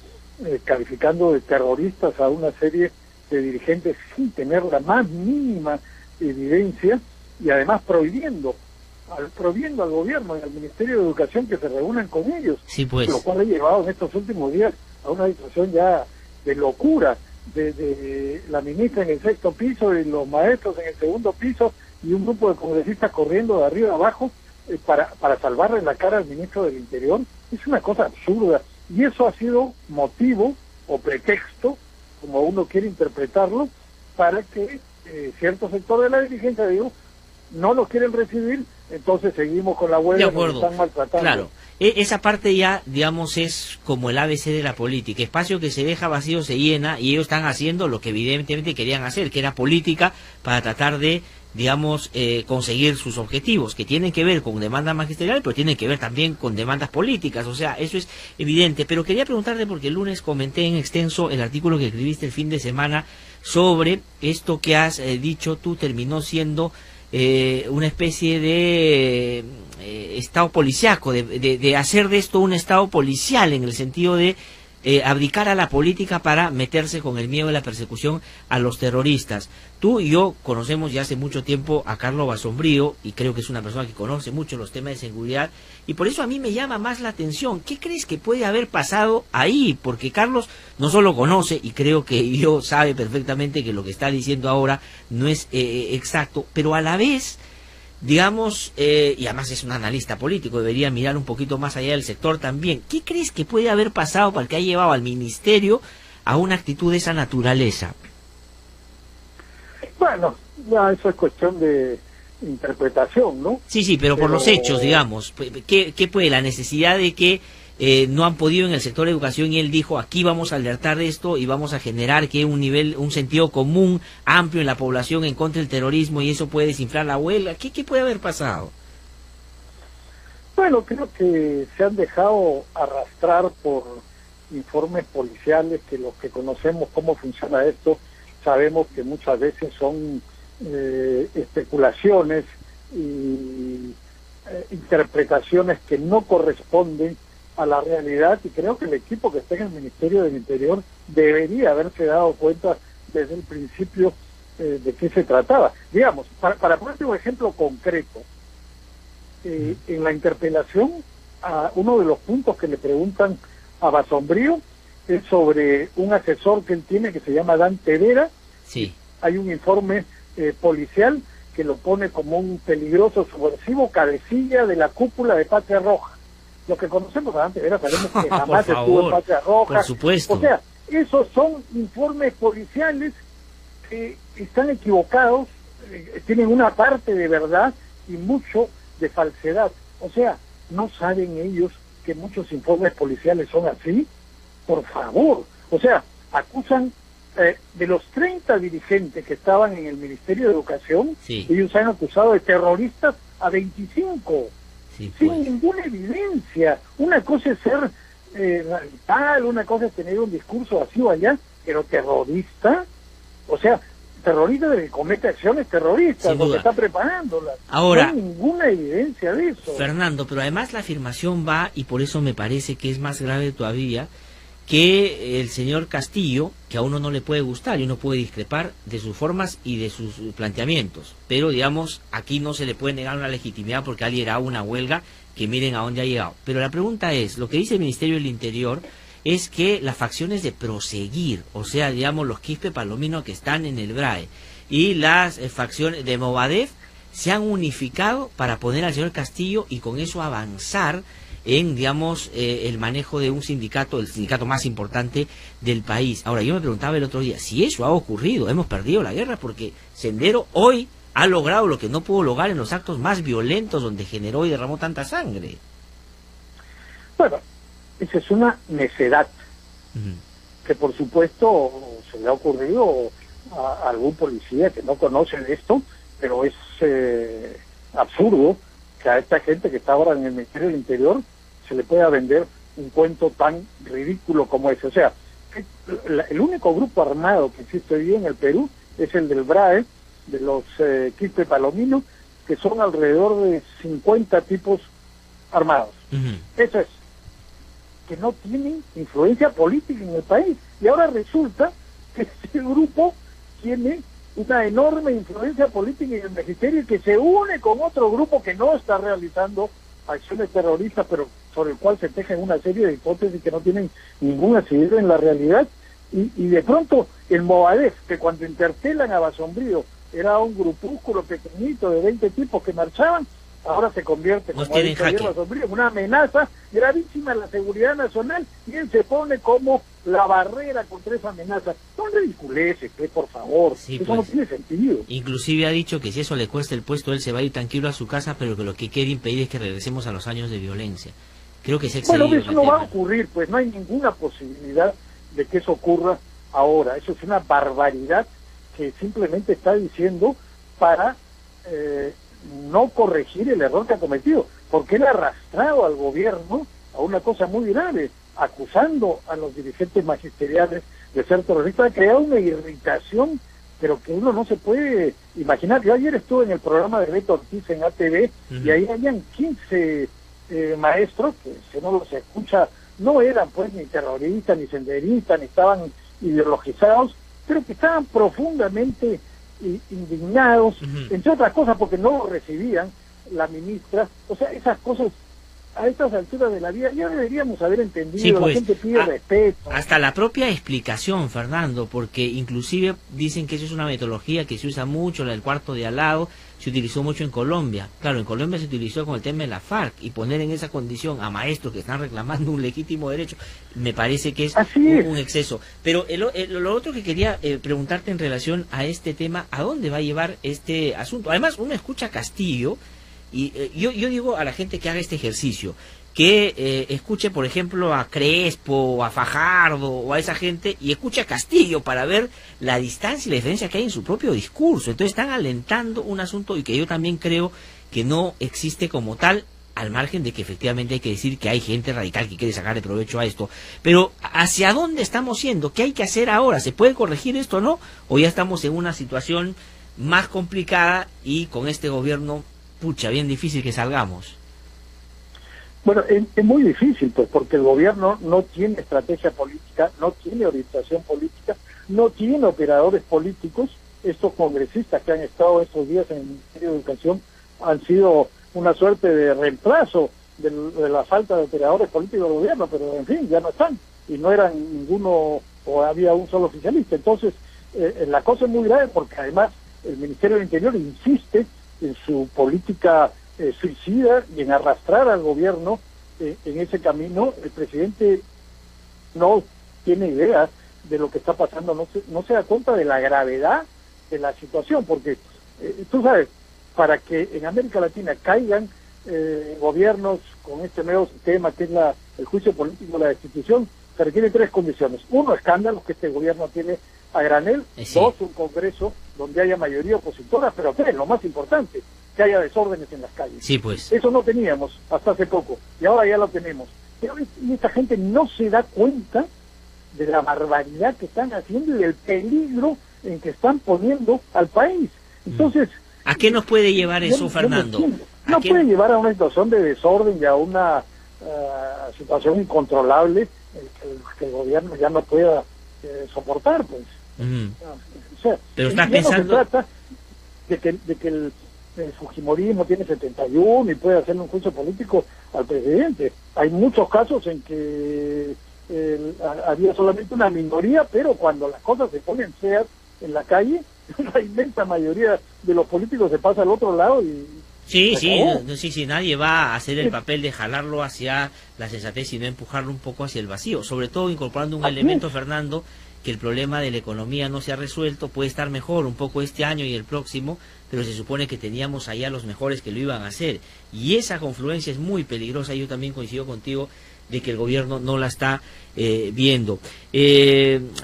calificando de terroristas a una serie de dirigentes sin tener la más mínima evidencia, y además prohibiendo al gobierno y al Ministerio de Educación que se reúnan con ellos, sí, pues. Lo cual ha llevado en estos últimos días a una situación ya de locura, de la ministra en el 6º piso y los maestros en el 2º piso y un grupo de congresistas corriendo de arriba a abajo para salvarle la cara al ministro del Interior. Es una cosa absurda, y eso ha sido motivo o pretexto, como uno quiere interpretarlo, para que cierto sector de la dirigencia, no los quieren recibir, entonces seguimos con la huelga, nos están maltratando. Claro, esa parte ya, digamos, es como el ABC de la política. Espacio que se deja vacío se llena, y ellos están haciendo lo que evidentemente querían hacer, que era política para tratar de, digamos, conseguir sus objetivos, que tienen que ver con demanda magisterial, pero tienen que ver también con demandas políticas. O sea, eso es evidente. Pero quería preguntarte, porque el lunes comenté en extenso el artículo que escribiste el fin de semana sobre esto que has dicho tú, terminó siendo una especie de estado policiaco, de hacer de esto un estado policial, en el sentido de abdicar a la política para meterse con el miedo de la persecución a los terroristas. Tú y yo conocemos ya hace mucho tiempo a Carlos Basombrío, y creo que es una persona que conoce mucho los temas de seguridad, y por eso a mí me llama más la atención. ¿Qué crees que puede haber pasado ahí? Porque Carlos no solo conoce, y creo que yo sabe perfectamente que lo que está diciendo ahora no es exacto, pero a la vez, digamos, y además es un analista político, debería mirar un poquito más allá del sector también. ¿Qué crees que puede haber pasado para que haya llevado al ministerio a una actitud de esa naturaleza? Bueno, ya eso es cuestión de interpretación, ¿no? Sí, pero por los hechos, digamos, ¿qué puede? La necesidad de que no han podido en el sector de educación, y él dijo, aquí vamos a alertar de esto y vamos a generar que un sentido común amplio en la población en contra del terrorismo, y eso puede desinflar la huelga. ¿Qué puede haber pasado? Bueno, creo que se han dejado arrastrar por informes policiales, que los que conocemos cómo funciona esto, sabemos que muchas veces son especulaciones y interpretaciones que no corresponden a la realidad, y creo que el equipo que está en el Ministerio del Interior debería haberse dado cuenta desde el principio de qué se trataba. Digamos, para ponerte un ejemplo concreto, en la interpelación, uno de los puntos que le preguntan a Basombrío es sobre un asesor que él tiene que se llama Dante Vera. Sí. Hay un informe policial que lo pone como un peligroso subversivo, cabecilla de la cúpula de Patria Roja. Los que conocemos a Dante Vera sabemos que jamás estuvo en Patria Roja. Por supuesto. O sea, esos son informes policiales que están equivocados, tienen una parte de verdad y mucho de falsedad. O sea, ¿no saben ellos que muchos informes policiales son así? Por favor. O sea, acusan de los 30 dirigentes que estaban en el Ministerio de Educación, sí, ellos han acusado de terroristas a 25, sí, sin pues ninguna evidencia. Una cosa es ser radical, una cosa es tener un discurso así o allá, pero terrorista, o sea, terrorista de que comete acciones terroristas, porque está preparándolas. Ahora, no hay ninguna evidencia de eso. Fernando, pero además la afirmación va, y por eso me parece que es más grave todavía, que el señor Castillo, que a uno no le puede gustar y uno puede discrepar de sus formas y de sus planteamientos, pero digamos, aquí no se le puede negar una legitimidad porque ha liderado una huelga que miren a dónde ha llegado. Pero la pregunta es, lo que dice el Ministerio del Interior es que las facciones de Proseguir, o sea, digamos, los Quispe Palomino que están en el BRAE, y las facciones de Movadef se han unificado para poner al señor Castillo y con eso avanzar en, digamos, el manejo de un sindicato, el sindicato más importante del país. Ahora, yo me preguntaba el otro día, si eso ha ocurrido, hemos perdido la guerra, porque Sendero hoy ha logrado lo que no pudo lograr en los actos más violentos donde generó y derramó tanta sangre. Bueno, esa es una necedad que por supuesto se le ha ocurrido a algún policía que no conoce de esto, pero es absurdo que a esta gente que está ahora en el Ministerio del Interior se le pueda vender un cuento tan ridículo como ese. O sea, el único grupo armado que existe hoy día en el Perú es el del BRAE, de los Quispe Palomino, que son alrededor de 50 tipos armados. Eso es, que no tienen influencia política en el país. Y ahora resulta que este grupo tiene una enorme influencia política en el magisterio, que se une con otro grupo que no está realizando acciones terroristas, pero sobre el cual se tejen una serie de hipótesis que no tienen ningún asidero en la realidad. Y de pronto el Movadef, que cuando interpelan a Basombrío era un grupúsculo pequeñito de 20 tipos que marchaban, ahora se convierte, como ha dicho ayer Basombrío, en una amenaza gravísima a la seguridad nacional, y él se pone como la barrera contra esa amenaza. Son ridiculeces, por favor, sí, eso pues, no tiene sentido. Inclusive ha dicho que si eso le cuesta el puesto, él se va a ir tranquilo a su casa, pero que lo que quiere impedir es que regresemos a los años de violencia. Creo que se ha excedido. Bueno, eso no va a ocurrir, pues no hay ninguna posibilidad de que eso ocurra ahora. Eso es una barbaridad que simplemente está diciendo para no corregir el error que ha cometido, porque él ha arrastrado al gobierno a una cosa muy grave, acusando a los dirigentes magisteriales de ser terroristas. Ha creado una irritación, pero que uno no se puede imaginar. Yo ayer estuve en el programa de Beto Ortiz en ATV, y ahí habían 15 maestros que, si uno los escucha, no eran pues ni terroristas, ni senderistas, ni estaban ideologizados, pero que estaban profundamente indignados, entre otras cosas porque no lo recibían la ministra. O sea, esas cosas a estas alturas de la vida ya deberíamos haber entendido. Sí, pues, la gente pide respeto. Hasta la propia explicación, Fernando, porque inclusive dicen que eso es una metodología que se usa mucho, la del cuarto de al lado, se utilizó mucho en Colombia. Claro, en Colombia se utilizó con el tema de la FARC, y poner en esa condición a maestros que están reclamando un legítimo derecho, me parece que es un exceso. Pero lo otro que quería preguntarte en relación a este tema, ¿a dónde va a llevar este asunto? Además, uno escucha a Castillo, y yo digo a la gente que haga este ejercicio, que escuche, por ejemplo, a Crespo, o a Fajardo, o a esa gente, y escuche a Castillo para ver la distancia y la diferencia que hay en su propio discurso. Entonces están alentando un asunto, y que yo también creo que no existe como tal, al margen de que efectivamente hay que decir que hay gente radical que quiere sacarle provecho a esto. Pero ¿hacia dónde estamos yendo? ¿Qué hay que hacer ahora? ¿Se puede corregir esto o no? ¿O ya estamos en una situación más complicada, y con este gobierno, pucha, bien difícil que salgamos? Bueno, es muy difícil, pues, porque el gobierno no tiene estrategia política, no tiene orientación política, no tiene operadores políticos. Estos congresistas que han estado estos días en el Ministerio de Educación han sido una suerte de reemplazo de la falta de operadores políticos del gobierno, pero en fin, ya no están, y no eran ninguno, o había un solo oficialista. Entonces, la cosa es muy grave, porque además el Ministerio del Interior insiste en su política suicida y en arrastrar al gobierno en ese camino. El presidente no tiene idea de lo que está pasando, no se da cuenta de la gravedad de la situación, porque tú sabes, para que en América Latina caigan gobiernos con este nuevo sistema que es el juicio político de la destitución, se requieren 3 condiciones. 1, escándalos que este gobierno tiene a granel. 2, un Congreso donde haya mayoría opositora, pero 3, lo más importante, que haya desórdenes en las calles. Sí, pues. Eso no teníamos hasta hace poco, y ahora ya lo tenemos. Y esta gente no se da cuenta de la barbaridad que están haciendo y del peligro en que están poniendo al país. Entonces, ¿a qué nos puede llevar eso, Fernando? No puede llevar a una situación de desorden y a una situación incontrolable que el gobierno ya no pueda soportar, pues. O sea, pero estás pensando... No se trata de que el fujimorismo tiene 71 y puede hacerle un juicio político al presidente. Hay muchos casos en que había solamente una minoría, pero cuando las cosas se ponen feas en la calle, la inmensa mayoría de los políticos se pasa al otro lado y... Sí, nadie va a hacer el papel de jalarlo hacia la sensatez, sino empujarlo un poco hacia el vacío, sobre todo incorporando un elemento, Fernando, que el problema de la economía no se ha resuelto, puede estar mejor un poco este año y el próximo, pero se supone que teníamos allá los mejores que lo iban a hacer, y esa confluencia es muy peligrosa. Yo también coincido contigo de que el gobierno no la está viendo.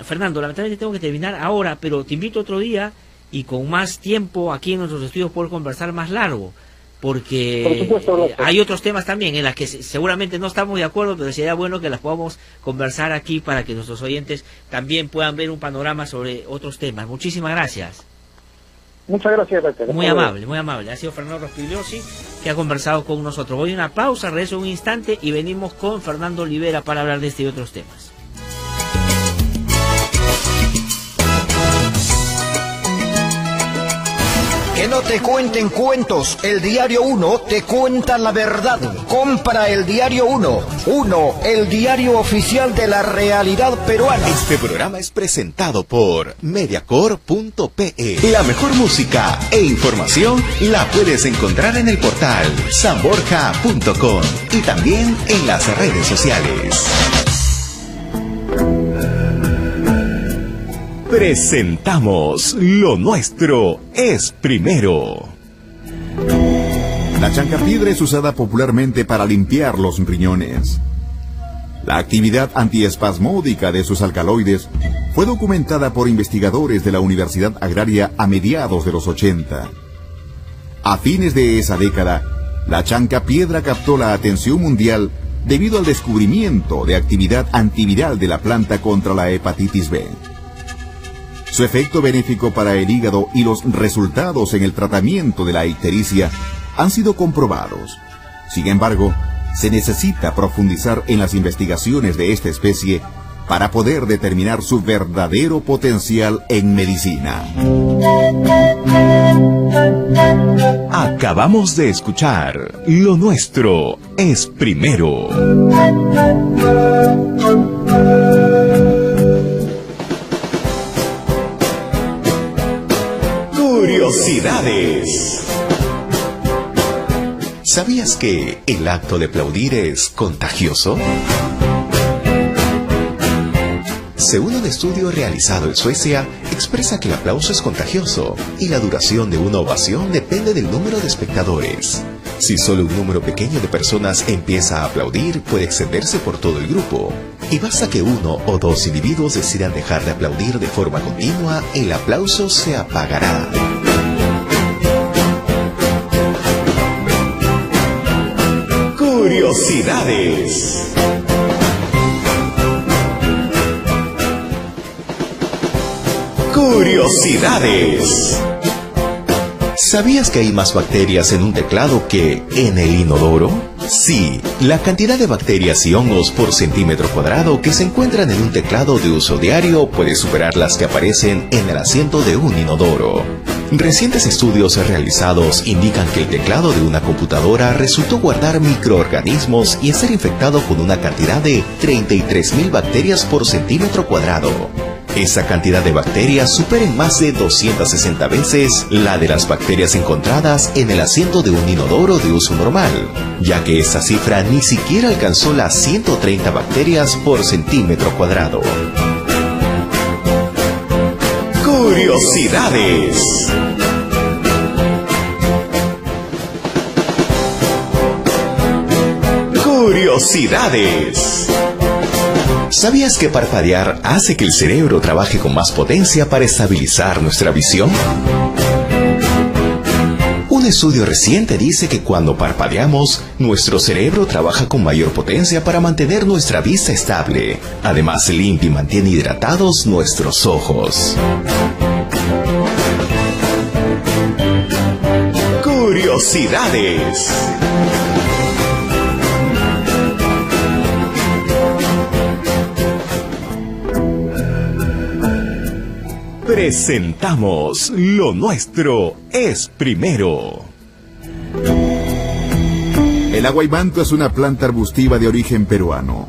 Fernando, lamentablemente tengo que terminar ahora, pero te invito otro día y con más tiempo aquí en nuestros estudios poder conversar más largo, porque hay otros temas también en las que seguramente no estamos de acuerdo, pero sería bueno que las podamos conversar aquí para que nuestros oyentes también puedan ver un panorama sobre otros temas. Muchísimas gracias. Muchas gracias, Peter. Muy amable. Ha sido Fernando Rospigliosi que ha conversado con nosotros. Voy a una pausa, regreso un instante y venimos con Fernando Olivera para hablar de este y otros temas. Que no te cuenten cuentos, el Diario 1 te cuenta la verdad. Compra el Diario 1. 1, el diario oficial de la realidad peruana. Este programa es presentado por Mediacore.pe. La mejor música e información la puedes encontrar en el portal sanborja.com y también en las redes sociales. Presentamos Lo Nuestro es Primero. La chancapiedra es usada popularmente para limpiar los riñones. La actividad antiespasmódica de sus alcaloides fue documentada por investigadores de la Universidad Agraria a mediados de los 80. A fines de esa década, la chancapiedra captó la atención mundial debido al descubrimiento de actividad antiviral de la planta contra la hepatitis B. Su efecto benéfico para el hígado y los resultados en el tratamiento de la ictericia han sido comprobados. Sin embargo, se necesita profundizar en las investigaciones de esta especie para poder determinar su verdadero potencial en medicina. Acabamos de escuchar Lo Nuestro es Primero. Curiosidades. ¿Sabías que el acto de aplaudir es contagioso? Según un estudio realizado en Suecia, expresa que el aplauso es contagioso y la duración de una ovación depende del número de espectadores. Si solo un número pequeño de personas empieza a aplaudir, puede extenderse por todo el grupo. Y basta que uno o dos individuos decidan dejar de aplaudir de forma continua, el aplauso se apagará. Curiosidades. Curiosidades. ¿Sabías que hay más bacterias en un teclado que en el inodoro? Sí, la cantidad de bacterias y hongos por centímetro cuadrado que se encuentran en un teclado de uso diario puede superar las que aparecen en el asiento de un inodoro. Recientes estudios realizados indican que el teclado de una computadora resultó guardar microorganismos y estar infectado con una cantidad de 33.000 bacterias por centímetro cuadrado. Esa cantidad de bacterias supera en más de 260 veces la de las bacterias encontradas en el asiento de un inodoro de uso normal, ya que esta cifra ni siquiera alcanzó las 130 bacterias por centímetro cuadrado. Curiosidades. Curiosidades. ¿Sabías que parpadear hace que el cerebro trabaje con más potencia para estabilizar nuestra visión? Un estudio reciente dice que cuando parpadeamos, nuestro cerebro trabaja con mayor potencia para mantener nuestra vista estable. Además, limpia y mantiene hidratados nuestros ojos. Curiosidades. Presentamos Lo Nuestro es Primero. El aguaymanto es una planta arbustiva de origen peruano.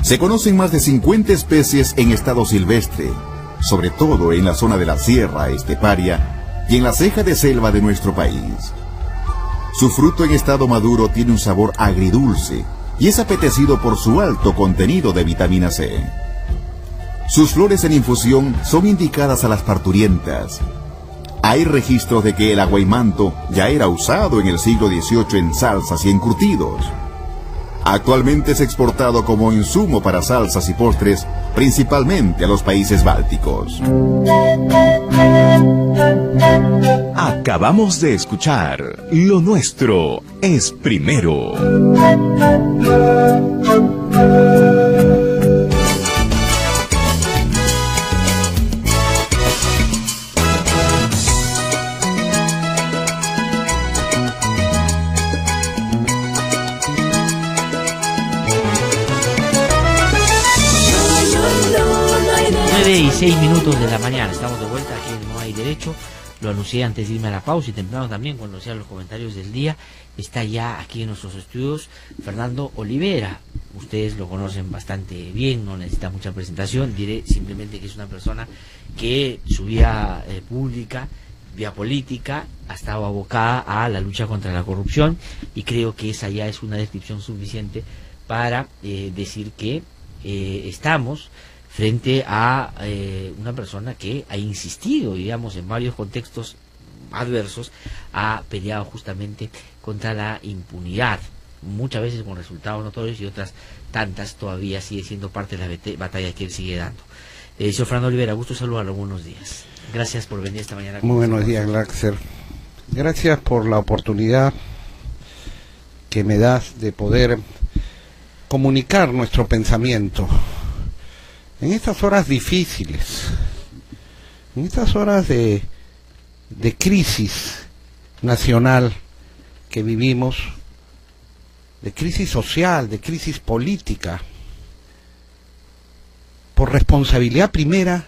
Se conocen más de 50 especies en estado silvestre. sobre todo en la zona de la sierra esteparia y en la ceja de selva de nuestro país. Su fruto en estado maduro tiene un sabor agridulce y es apetecido por su alto contenido de vitamina C. Sus flores en infusión son indicadas a las parturientas. Hay registros de que el aguaymanto ya era usado en el siglo XVIII en salsas y encurtidos. Actualmente es exportado como insumo para salsas y postres, principalmente a los países bálticos. Acabamos de escuchar Lo Nuestro es Primero. Y 6 minutos de la mañana, estamos de vuelta aquí en No Hay Derecho. Lo anuncié antes de irme a la pausa y temprano también cuando hacía los comentarios del día. Está ya aquí en nuestros estudios Fernando Olivera. Ustedes lo conocen bastante bien, no necesita mucha presentación. Diré simplemente que es una persona que su vía pública, vía política, ha estado abocada a la lucha contra la corrupción, y creo que esa ya es una descripción suficiente para decir que estamos frente a una persona que ha insistido, digamos, en varios contextos adversos, ha peleado justamente contra la impunidad, muchas veces con resultados notorios y otras tantas todavía sigue siendo parte de la batalla que él sigue dando. Señor Fernando Olivera, gusto saludarlo, buenos días. Gracias por venir esta mañana. Muy buenos días, Glaxer. Gracias por la oportunidad que me das de poder comunicar nuestro pensamiento en estas horas difíciles, en estas horas de crisis nacional que vivimos, de crisis social, de crisis política, por responsabilidad primera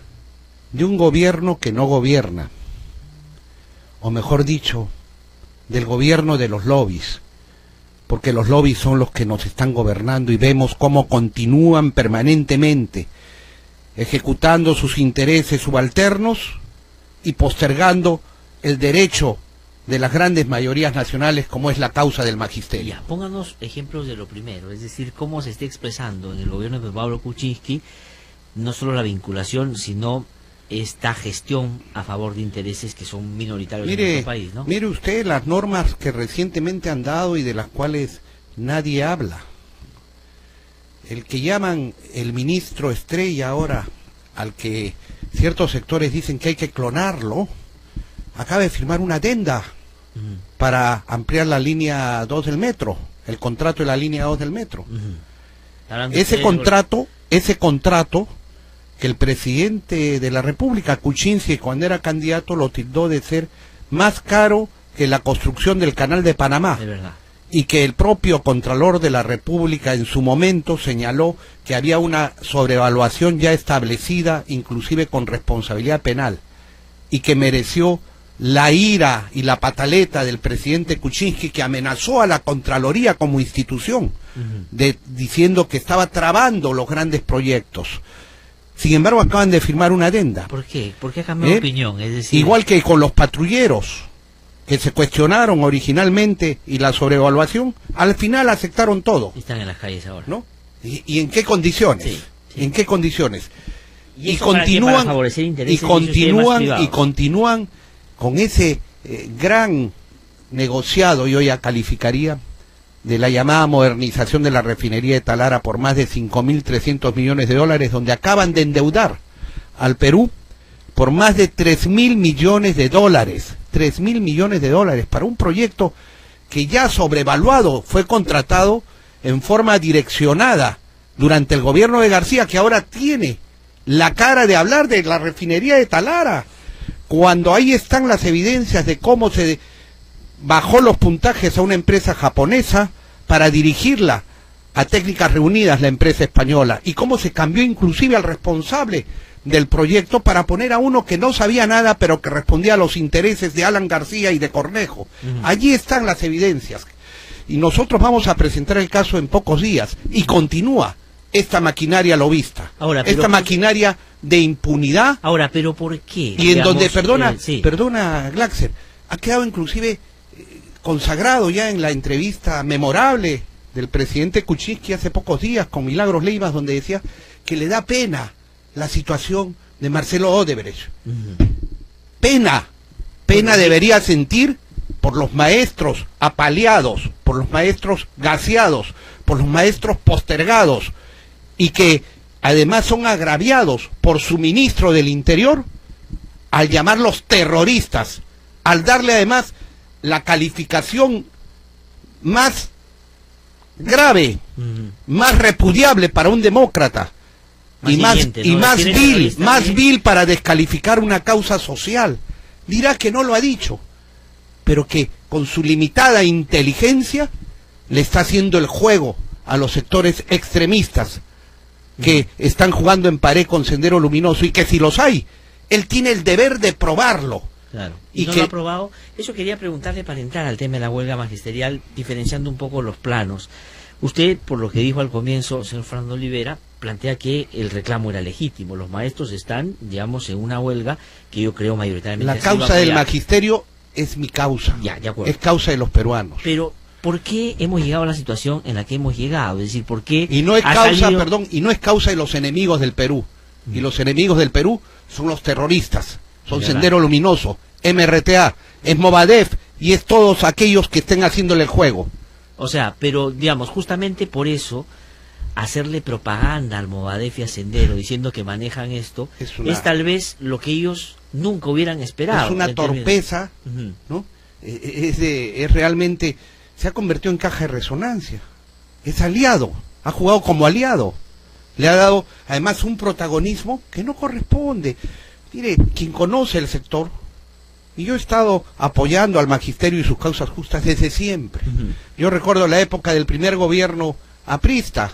de un gobierno que no gobierna, o mejor dicho, del gobierno de los lobbies, porque los lobbies son los que nos están gobernando y vemos cómo continúan permanentemente ejecutando sus intereses subalternos y postergando el derecho de las grandes mayorías nacionales, como es la causa del magisterio. Ya, pónganos ejemplos de lo primero, es decir, cómo se está expresando en el gobierno de Pablo Kuczynski no solo la vinculación, sino esta gestión a favor de intereses que son minoritarios en nuestro país, ¿no? Mire usted las normas que recientemente han dado y de las cuales nadie habla. El que llaman el ministro estrella ahora, al que ciertos sectores dicen que hay que clonarlo, acaba de firmar una adenda para ampliar la línea 2 del metro, el contrato de la línea 2 del metro. Ese contrato que el presidente de la República, Kuczynski, cuando era candidato, lo tildó de ser más caro que la construcción del Canal de Panamá. De verdad. Y que el propio Contralor de la República en su momento señaló que había una sobrevaluación ya establecida, inclusive con responsabilidad penal, y que mereció la ira y la pataleta del presidente Kuczynski, que amenazó a la Contraloría como institución, diciendo que estaba trabando los grandes proyectos. Sin embargo, acaban de firmar una adenda. ¿Por qué? ¿Por qué ha cambiado de opinión? Es decir, igual que con los patrulleros, que se cuestionaron originalmente y la sobrevaluación, al final aceptaron todo. Están en las calles ahora, ¿no? ¿Y en qué condiciones? Sí. ¿En qué condiciones? Y continúan con ese gran negociado, yo ya calificaría, de la llamada modernización de la refinería de Talara por más de 5.300 millones de dólares, donde acaban de endeudar al Perú por más de 3.000 millones de dólares. 3.000 millones de dólares para un proyecto que ya sobrevaluado, fue contratado en forma direccionada durante el gobierno de García, que ahora tiene la cara de hablar de la refinería de Talara, cuando ahí están las evidencias de cómo se bajó los puntajes a una empresa japonesa para dirigirla a Técnicas Reunidas, la empresa española, y cómo se cambió inclusive al responsable del proyecto para poner a uno que no sabía nada, pero que respondía a los intereses de Alan García y de Cornejo. Allí están las evidencias. Y nosotros vamos a presentar el caso en pocos días. Y continúa esta maquinaria lobista. Ahora, esta maquinaria de impunidad. Ahora, ¿pero por qué? Y en donde, sí. perdona, Glaxer, ha quedado inclusive consagrado ya en la entrevista memorable del presidente Kuczynski hace pocos días con Milagros Leivas, donde decía que le da pena la situación de Marcelo Odebrecht. Pena debería sentir por los maestros apaleados, por los maestros gaseados, por los maestros postergados, y que además son agraviados por su ministro del Interior al llamarlos terroristas, al darle además la calificación más grave, más repudiable para un demócrata, más vil para descalificar una causa social. Dirá que no lo ha dicho, pero que con su limitada inteligencia le está haciendo el juego a los sectores extremistas que están jugando en pared con Sendero Luminoso, y que si los hay, él tiene el deber de probarlo. Claro. Y no lo ha probado. Eso quería preguntarle para entrar al tema de la huelga magisterial, diferenciando un poco los planos. Usted, por lo que dijo al comienzo, señor Fernando Olivera, plantea que el reclamo era legítimo. Los maestros están, digamos, en una huelga que yo creo mayoritariamente... La causa del magisterio es mi causa. Ya, de acuerdo. Es causa de los peruanos. Pero, ¿por qué hemos llegado a la situación en la que hemos llegado? Es decir, ¿por qué y no es causa, y no es causa de los enemigos del Perú. Y los enemigos del Perú son los terroristas, son Sendero Luminoso, MRTA, es Movadef y es todos aquellos que estén haciéndole el juego. O sea, pero digamos, justamente por eso hacerle propaganda al Movadef y a Sendero diciendo que manejan esto es tal vez lo que ellos nunca hubieran esperado. Es una torpeza, ¿no? Es realmente, se ha convertido en caja de resonancia. Es aliado, ha jugado como aliado. Le ha dado además un protagonismo que no corresponde. Mire, quien conoce el sector, y yo he estado apoyando al magisterio y sus causas justas desde siempre. Yo recuerdo la época del primer gobierno aprista.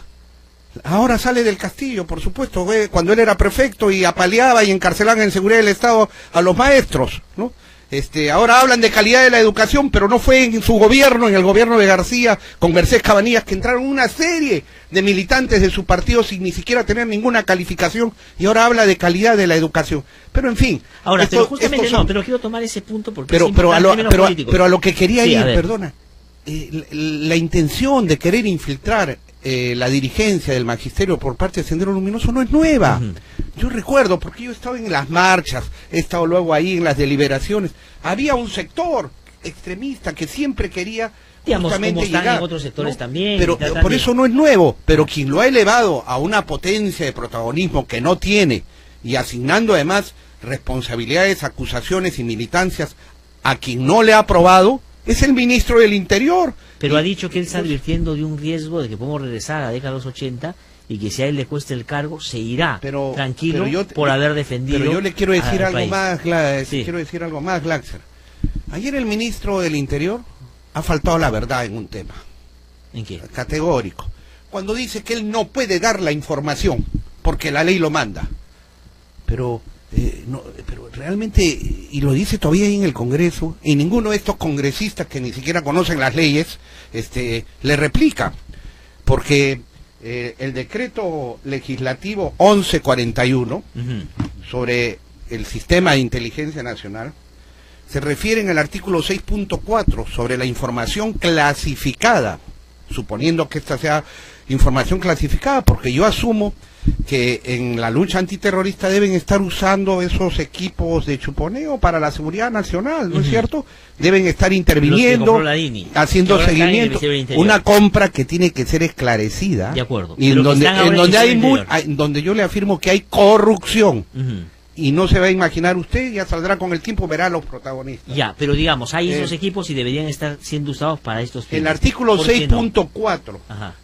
Ahora sale del Castillo, por supuesto, cuando él era prefecto y apaleaba y encarcelaba en seguridad del Estado a los maestros, ¿no? Ahora hablan de calidad de la educación, pero no fue en su gobierno, en el gobierno de García, con Mercedes Cabanillas, que entraron una serie de militantes de su partido sin ni siquiera tener ninguna calificación, y ahora habla de calidad de la educación. Pero en fin. Ahora, pero justamente pero quiero tomar ese punto porque pero a lo que quería ir, perdona, la intención de querer infiltrar la dirigencia del magisterio por parte de Sendero Luminoso no es nueva. Yo recuerdo, porque yo he estado en las marchas, he estado luego ahí en las deliberaciones, había un sector extremista que siempre quería justamente como están llegar, en otros sectores, ¿no? También. Pero por eso no es nuevo, pero quien lo ha elevado a una potencia de protagonismo que no tiene, y asignando además responsabilidades, acusaciones y militancias a quien no le ha aprobado, es el ministro del Interior. Pero ha dicho que él está advirtiendo de un riesgo de que podemos regresar a la década de los 80 y que si a él le cuesta el cargo, se irá tranquilo por haber defendido. Pero yo le quiero decir algo más, quiero decir algo más, Glaxer. Ayer el ministro del Interior ha faltado la verdad en un tema. ¿En qué? Categórico. Cuando dice que él no puede dar la información porque la ley lo manda. Pero realmente, y lo dice todavía ahí en el Congreso, y ninguno de estos congresistas que ni siquiera conocen las leyes, le replica, porque el decreto legislativo 1141 sobre el sistema de inteligencia nacional se refiere en el artículo 6.4 sobre la información clasificada, suponiendo que esta sea información clasificada, porque yo asumo que en la lucha antiterrorista deben estar usando esos equipos de chuponeo para la seguridad nacional, ¿no es cierto? Deben estar interviniendo, haciendo seguimiento, una compra que tiene que ser esclarecida, de acuerdo, y en donde yo le afirmo que hay corrupción. Y no se va a imaginar usted, ya saldrá con el tiempo, verá a los protagonistas. Ya, pero digamos, hay esos equipos y deberían estar siendo usados para estos fines. El artículo 6.4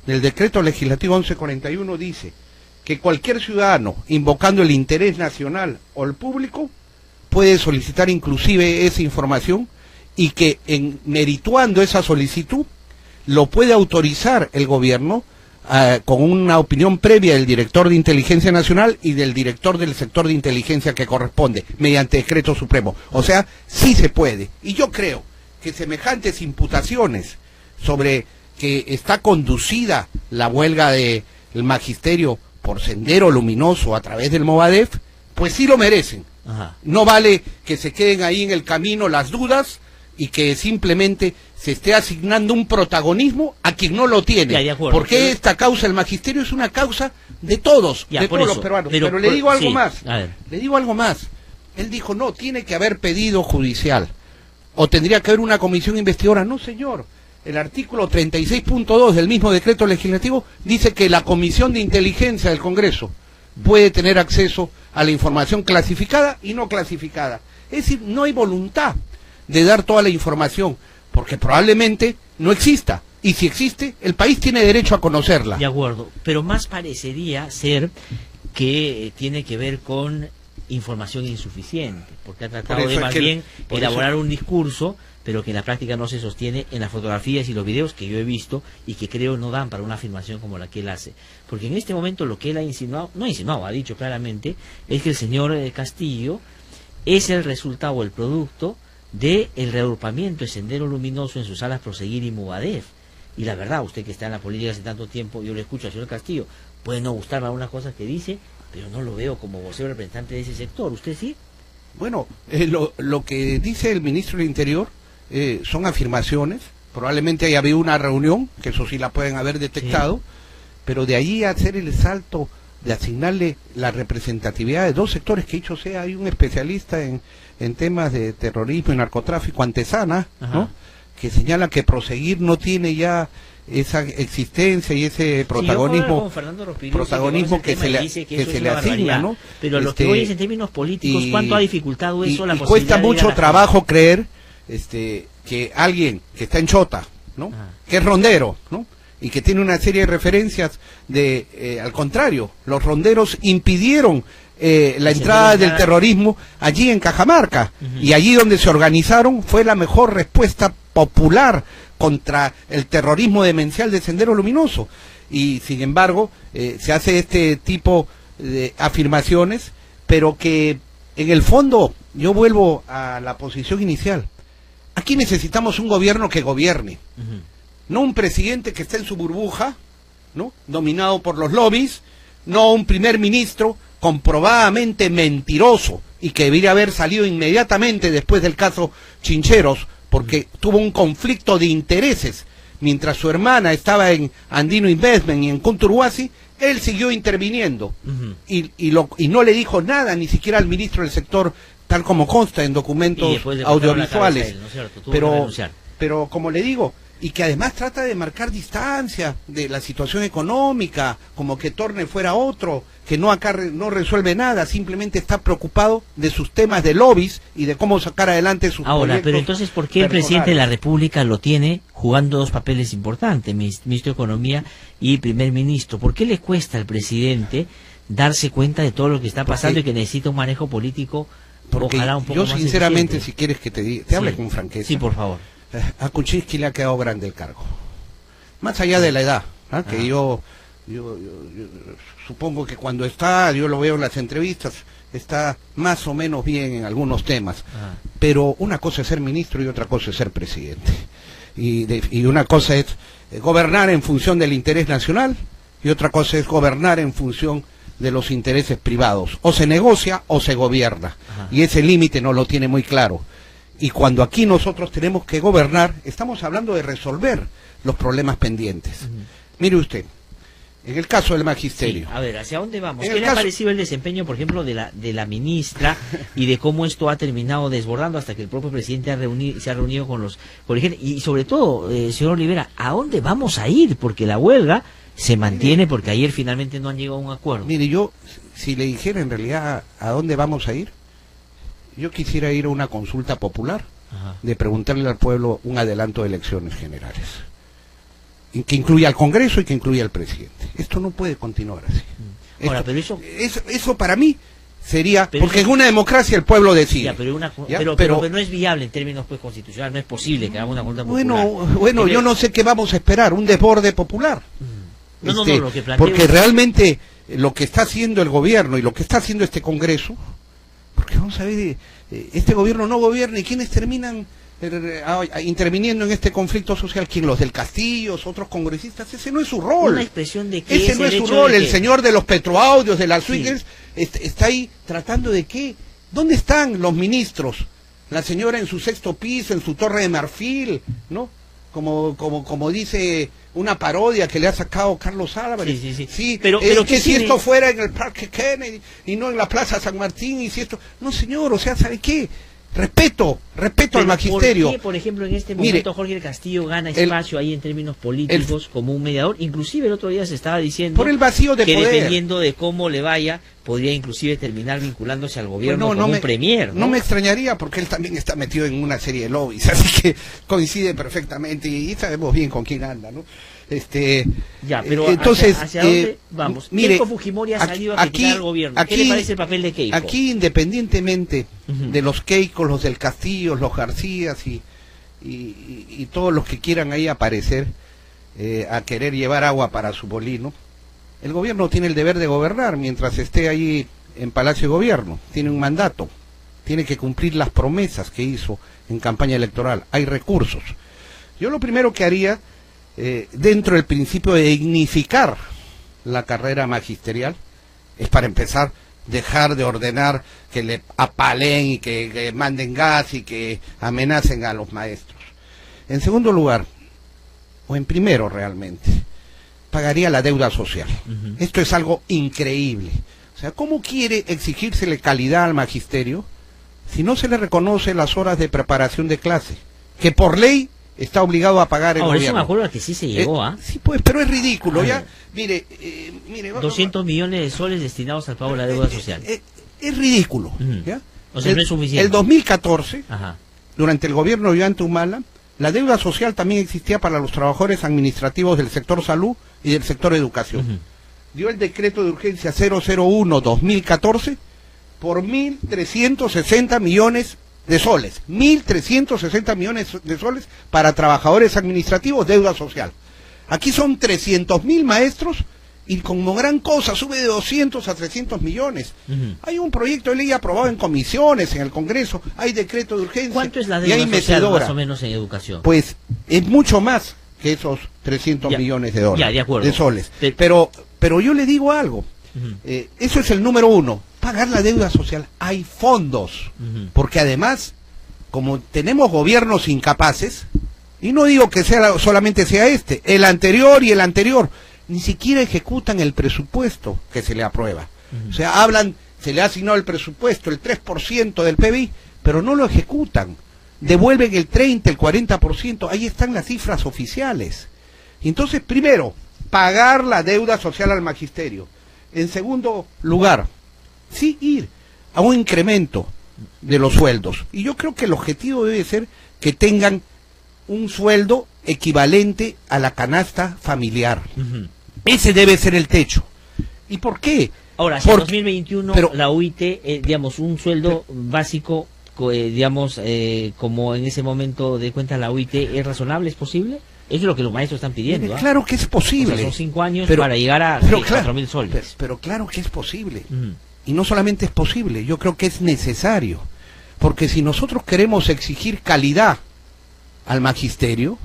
del decreto legislativo 1141 dice que cualquier ciudadano, invocando el interés nacional o el público, puede solicitar inclusive esa información, y que merituando esa solicitud, lo puede autorizar el gobierno con una opinión previa del director de Inteligencia Nacional y del director del sector de inteligencia que corresponde, mediante decreto supremo. O sea, sí se puede. Y yo creo que semejantes imputaciones sobre que está conducida la huelga del magisterio por Sendero Luminoso a través del Movadef pues sí lo merecen. Ajá. No vale que se queden ahí en el camino las dudas y que simplemente se esté asignando un protagonismo a quien no lo tiene. Ya, de acuerdo. Porque esta causa, el magisterio, es una causa de todos, ya, de todos los peruanos. Pero le digo algo más. Le digo algo más. Él dijo, no, tiene que haber pedido judicial. O tendría que haber una comisión investigadora. No, señor. El artículo 36.2 del mismo decreto legislativo dice que la Comisión de Inteligencia del Congreso puede tener acceso a la información clasificada y no clasificada. Es decir, no hay voluntad de dar toda la información, porque probablemente no exista. Y si existe, el país tiene derecho a conocerla. De acuerdo, pero más parecería ser que tiene que ver con información insuficiente, porque ha tratado de más bien elaborar un discurso, pero que en la práctica no se sostiene en las fotografías y los videos que yo he visto y que creo no dan para una afirmación como la que él hace. Porque en este momento lo que él ha insinuado, no ha insinuado, ha dicho claramente, es que el señor Castillo es el resultado o el producto del reagrupamiento de Sendero Luminoso en sus salas Proseguir y Movadef. Y la verdad, usted que está en la política hace tanto tiempo, yo le escucho al señor Castillo, puede no gustarme algunas cosas que dice, pero no lo veo como vocero representante de ese sector. ¿Usted sí? Bueno, lo que dice el ministro del Interior son afirmaciones. Probablemente haya habido una reunión, que eso sí la pueden haber detectado, sí. Pero de ahí a hacer el salto de asignarle la representatividad de dos sectores, que dicho sea, hay un especialista en temas de terrorismo y narcotráfico, Antesana, ¿no?, que señala que Proseguir no tiene ya esa existencia y ese protagonismo, que se le asigna, ¿no? Pero lo que hoy es en términos políticos, ¿cuánto ha dificultado eso la posibilidad? Cuesta mucho trabajo creer que alguien que está en Chota, ¿no?, que es rondero, ¿no?, y que tiene una serie de referencias al contrario, los ronderos impidieron la entrada del terrorismo allí en Cajamarca, y allí donde se organizaron fue la mejor respuesta popular contra el terrorismo demencial de Sendero Luminoso, y sin embargo se hace este tipo de afirmaciones, pero que en el fondo, yo vuelvo a la posición inicial, aquí necesitamos un gobierno que gobierne, no un presidente que esté en su burbuja, ¿no?, dominado por los lobbies, no un primer ministro comprobadamente mentiroso y que debería haber salido inmediatamente después del caso Chincheros, porque tuvo un conflicto de intereses. Mientras su hermana estaba en Andino Investment y en Kunturhuasi, él siguió interviniendo y no le dijo nada ni siquiera al ministro del sector, tal como consta en documentos audiovisuales. Pero como le digo, y que además trata de marcar distancia de la situación económica, como que Torne fuera otro, que no resuelve nada, simplemente está preocupado de sus temas de lobbies y de cómo sacar adelante sus proyectos. Pero entonces, ¿por qué el presidente de la República lo tiene jugando dos papeles importantes, ministro de Economía y primer ministro? ¿Por qué le cuesta al presidente darse cuenta de todo lo que está pasando y que necesita un manejo político, ojalá un poco más eficiente? Yo sinceramente, si quieres que te hable con franqueza. Sí, por favor. A Kuczynski le ha quedado grande el cargo, más allá de la edad, que yo supongo que cuando yo lo veo en las entrevistas, está más o menos bien en algunos temas, pero una cosa es ser ministro y otra cosa es ser presidente, y una cosa es gobernar en función del interés nacional y otra cosa es gobernar en función de los intereses privados. O se negocia o se gobierna, y ese límite no lo tiene muy claro. Y cuando aquí nosotros tenemos que gobernar, estamos hablando de resolver los problemas pendientes. Mire usted, en el caso del magisterio. Sí, a ver, ¿hacia dónde vamos? ¿Qué le ha parecido el desempeño, por ejemplo, de la ministra y de cómo esto ha terminado desbordando hasta que el propio presidente se ha reunido con los dirigentes? Y sobre todo, señor Olivera, ¿a dónde vamos a ir? Porque la huelga se mantiene, porque ayer finalmente no han llegado a un acuerdo. Mire, yo, si le dijera en realidad a dónde vamos a ir, yo quisiera ir a una consulta popular, de preguntarle al pueblo un adelanto de elecciones generales, que incluya al Congreso y que incluya al presidente. Esto no puede continuar así. Ahora, pero eso para mí sería, porque en una democracia el pueblo decide. Pero no es viable en términos constitucionales, no es posible que haga una consulta popular. Bueno, yo no sé qué vamos a esperar, un desborde popular. Lo que planteo porque realmente lo que está haciendo el gobierno y lo que está haciendo este Congreso, porque vamos a ver, este gobierno no gobierna y quienes terminan interviniendo en este conflicto social, ¿quién? Los del Castillo, otros congresistas. Ese no es su rol. Una expresión de que ese no es su rol. El señor de los petroaudios, de las swingers, está ahí tratando de qué. ¿Dónde están los ministros? La señora en su 6º piso, en su torre de marfil, ¿no? Como dice una parodia que le ha sacado Carlos Álvarez. Sí, pero que si esto fuera en el Parque Kennedy y no en la Plaza San Martín, y si esto... No, señor, o sea, ¿sabe qué? Respeto al magisterio. ¿Por qué, por ejemplo, en este momento Jorge del Castillo gana espacio ahí en términos políticos como un mediador? Inclusive el otro día se estaba diciendo por el vacío de que poder, dependiendo de cómo le vaya, podría inclusive terminar vinculándose al gobierno como un premier, ¿no? No me extrañaría, porque él también está metido en una serie de lobbies, así que coincide perfectamente y sabemos bien con quién anda, ¿no? Ya, pero entonces, ¿hacia dónde vamos? Mire, Keiko Fujimori ha salido a criticar al gobierno. ¿Qué le parece el papel de Keiko? Aquí, independientemente de los Keikos, los del Castillo, los Garcías y todos los que quieran ahí aparecer a querer llevar agua para su molino, el gobierno tiene el deber de gobernar mientras esté ahí en Palacio de Gobierno. Tiene un mandato, tiene que cumplir las promesas que hizo en campaña electoral. Hay recursos. Yo lo primero que haría, dentro del principio de dignificar la carrera magisterial, es, para empezar, dejar de ordenar que le apaleen y que manden gas y que amenacen a los maestros. En segundo lugar, o en primero realmente, pagaría la deuda social. Esto es algo increíble. O sea, ¿cómo quiere exigírsele calidad al magisterio si no se le reconoce las horas de preparación de clase, que por ley está obligado a pagar el gobierno? Eso me acuerdo a que sí se llegó, Sí, pues, pero es ridículo, ya. Mire, 200 millones de soles destinados al pago de la deuda social. Es ridículo, ¿ya? O sea, no es suficiente. El 2014, durante el gobierno de Ollanta Humala, la deuda social también existía para los trabajadores administrativos del sector salud y del sector educación. Dio el decreto de urgencia 001-2014 por 1.360 millones de soles. 1.360 millones de soles para trabajadores administrativos, deuda social. Aquí son 300.000 maestros y como gran cosa sube de 200 a 300 millones. Hay un proyecto de ley aprobado en comisiones, en el Congreso, hay decreto de urgencia. ¿Cuánto es la deuda social más o menos en educación? Pues es mucho más que esos 300 millones de dólares, de acuerdo, de soles. Pero yo le digo algo, eso es el número uno, pagar la deuda social. Hay fondos, porque además, como tenemos gobiernos incapaces, y no digo que solamente sea el anterior y el anterior, ni siquiera ejecutan el presupuesto que se le aprueba. O sea, se le ha asignado el presupuesto, el 3% del PBI, pero no lo ejecutan. Devuelven el 30, el 40%, ahí están las cifras oficiales. Entonces, primero, pagar la deuda social al magisterio. En segundo lugar, sí ir a un incremento de los sueldos. Y yo creo que el objetivo debe ser que tengan un sueldo equivalente a la canasta familiar. Ese debe ser el techo. ¿Y por qué? Ahora, si en 2021 la UIT, digamos, un sueldo básico, digamos, como en ese momento de cuenta la UIT, ¿es razonable? ¿Es posible? Eso es lo que los maestros están pidiendo. Claro que es posible. O sea, son 5 años para llegar a 4.000 soles. Pero claro que es posible. Y no solamente es posible, yo creo que es necesario. Porque si nosotros queremos exigir calidad al magisterio,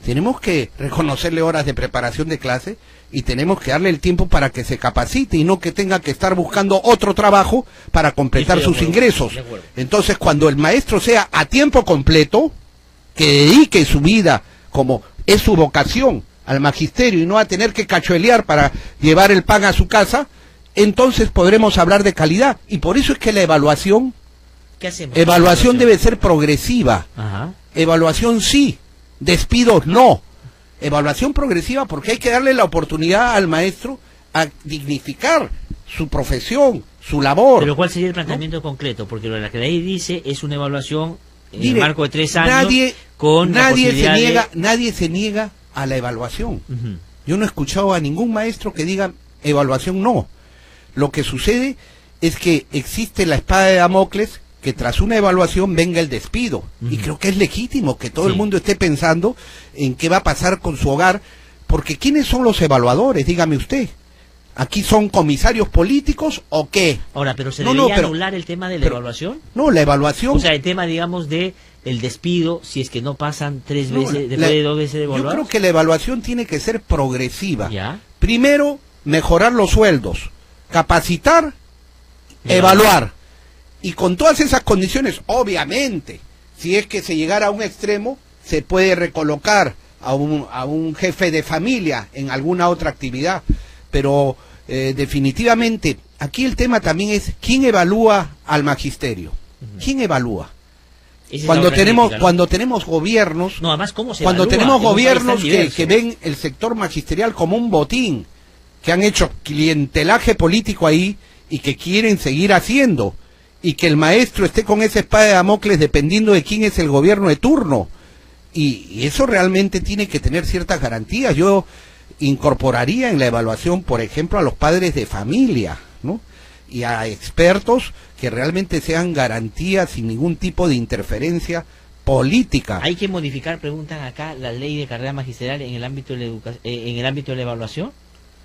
tenemos que reconocerle horas de preparación de clase y tenemos que darle el tiempo para que se capacite y no que tenga que estar buscando otro trabajo para completar sus ingresos. Entonces, cuando el maestro sea a tiempo completo, que dedique su vida, como es su vocación, al magisterio y no a tener que cachuelear para llevar el pan a su casa, entonces podremos hablar de calidad. Y por eso es que la evaluación, debe ser progresiva. Evaluación sí, despidos no. Evaluación progresiva, porque hay que darle la oportunidad al maestro a dignificar su profesión, su labor. Pero ¿cuál sería el planteamiento concreto? Porque lo que la ley dice es una evaluación en el marco de 3 años nadie se niega a la evaluación. Yo no he escuchado a ningún maestro que diga evaluación no. Lo que sucede es que existe la espada de Damocles, que tras una evaluación venga el despido. Y creo que es legítimo que todo el mundo esté pensando en qué va a pasar con su hogar, porque ¿quiénes son los evaluadores? Dígame usted. ¿Aquí son comisarios políticos o qué? Ahora, ¿pero se debería anular el tema de la evaluación? No, la evaluación... O sea, el tema, digamos, de el despido, si es que no pasan 3 veces, después de 2 veces de evaluados. Yo creo que la evaluación tiene que ser progresiva. Primero, mejorar los sueldos, capacitar evaluar. Y con todas esas condiciones, obviamente, si es que se llegara a un extremo, se puede recolocar a un jefe de familia en alguna otra actividad. Pero definitivamente, aquí el tema también es quién evalúa al magisterio. ¿Quién evalúa? Cuando tenemos gobiernos, no, además, ¿cómo se cuando evalúa? tenemos gobiernos diverso, que ven el sector magisterial como un botín, que han hecho clientelaje político ahí y que quieren seguir haciendo, y que el maestro esté con esa espada de Damocles dependiendo de quién es el gobierno de turno, y eso realmente tiene que tener ciertas garantías. Yo incorporaría en la evaluación, por ejemplo, a los padres de familia, ¿no? Y a expertos que realmente sean garantías sin ningún tipo de interferencia política. ¿Hay que modificar, preguntan acá, la ley de carrera magisterial en el ámbito de la evaluación?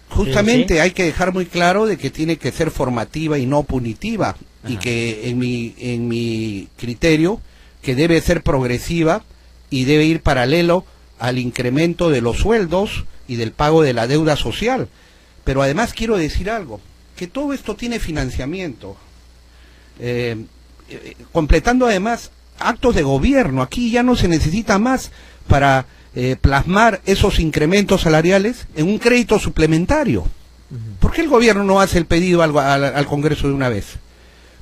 Justamente hay que dejar muy claro de que tiene que ser formativa y no punitiva. Ajá. Y que en mi criterio que debe ser progresiva y debe ir paralelo al incremento de los sueldos y del pago de la deuda social. Pero además quiero decir algo, que todo esto tiene financiamiento, completando además actos de gobierno. Aquí ya no se necesita más para plasmar esos incrementos salariales en un crédito suplementario. ¿Por qué el gobierno no hace el pedido al Congreso de una vez?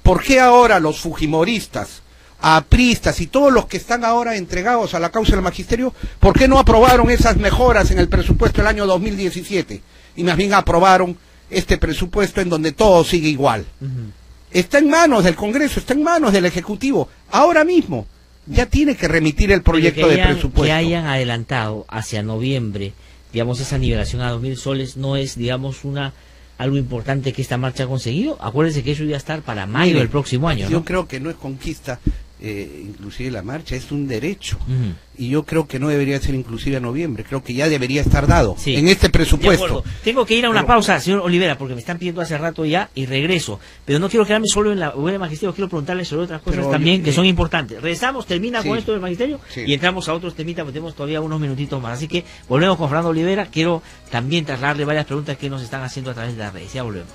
¿Por qué ahora los fujimoristas, apristas y todos los que están ahora entregados a la causa del magisterio, por qué no aprobaron esas mejoras en el presupuesto del año 2017? Y más bien aprobaron este presupuesto en donde todo sigue igual. Está en manos del Congreso, está en manos del Ejecutivo. Ahora mismo ya tiene que remitir el proyecto de presupuesto. Que hayan adelantado hacia noviembre, digamos, esa nivelación a 2.000 soles, no es, digamos, algo importante que esta marcha ha conseguido. Acuérdense que eso iba a estar para mayo del próximo año, ¿no? Yo creo que no es conquista, inclusive la marcha, es un derecho. Y yo creo que no debería ser inclusive a noviembre, creo que ya debería estar dado en este presupuesto. Tengo que ir a una pausa, señor Olivera, porque me están pidiendo hace rato ya y regreso. Pero no quiero quedarme solo en la web del magisterio, quiero preguntarle sobre otras cosas también que son importantes. Regresamos, termina con esto del magisterio y entramos a otros temitas, porque tenemos todavía unos minutitos más. Así que volvemos con Fernando Olivera. Quiero también trasladarle varias preguntas que nos están haciendo a través de las redes. Ya volvemos.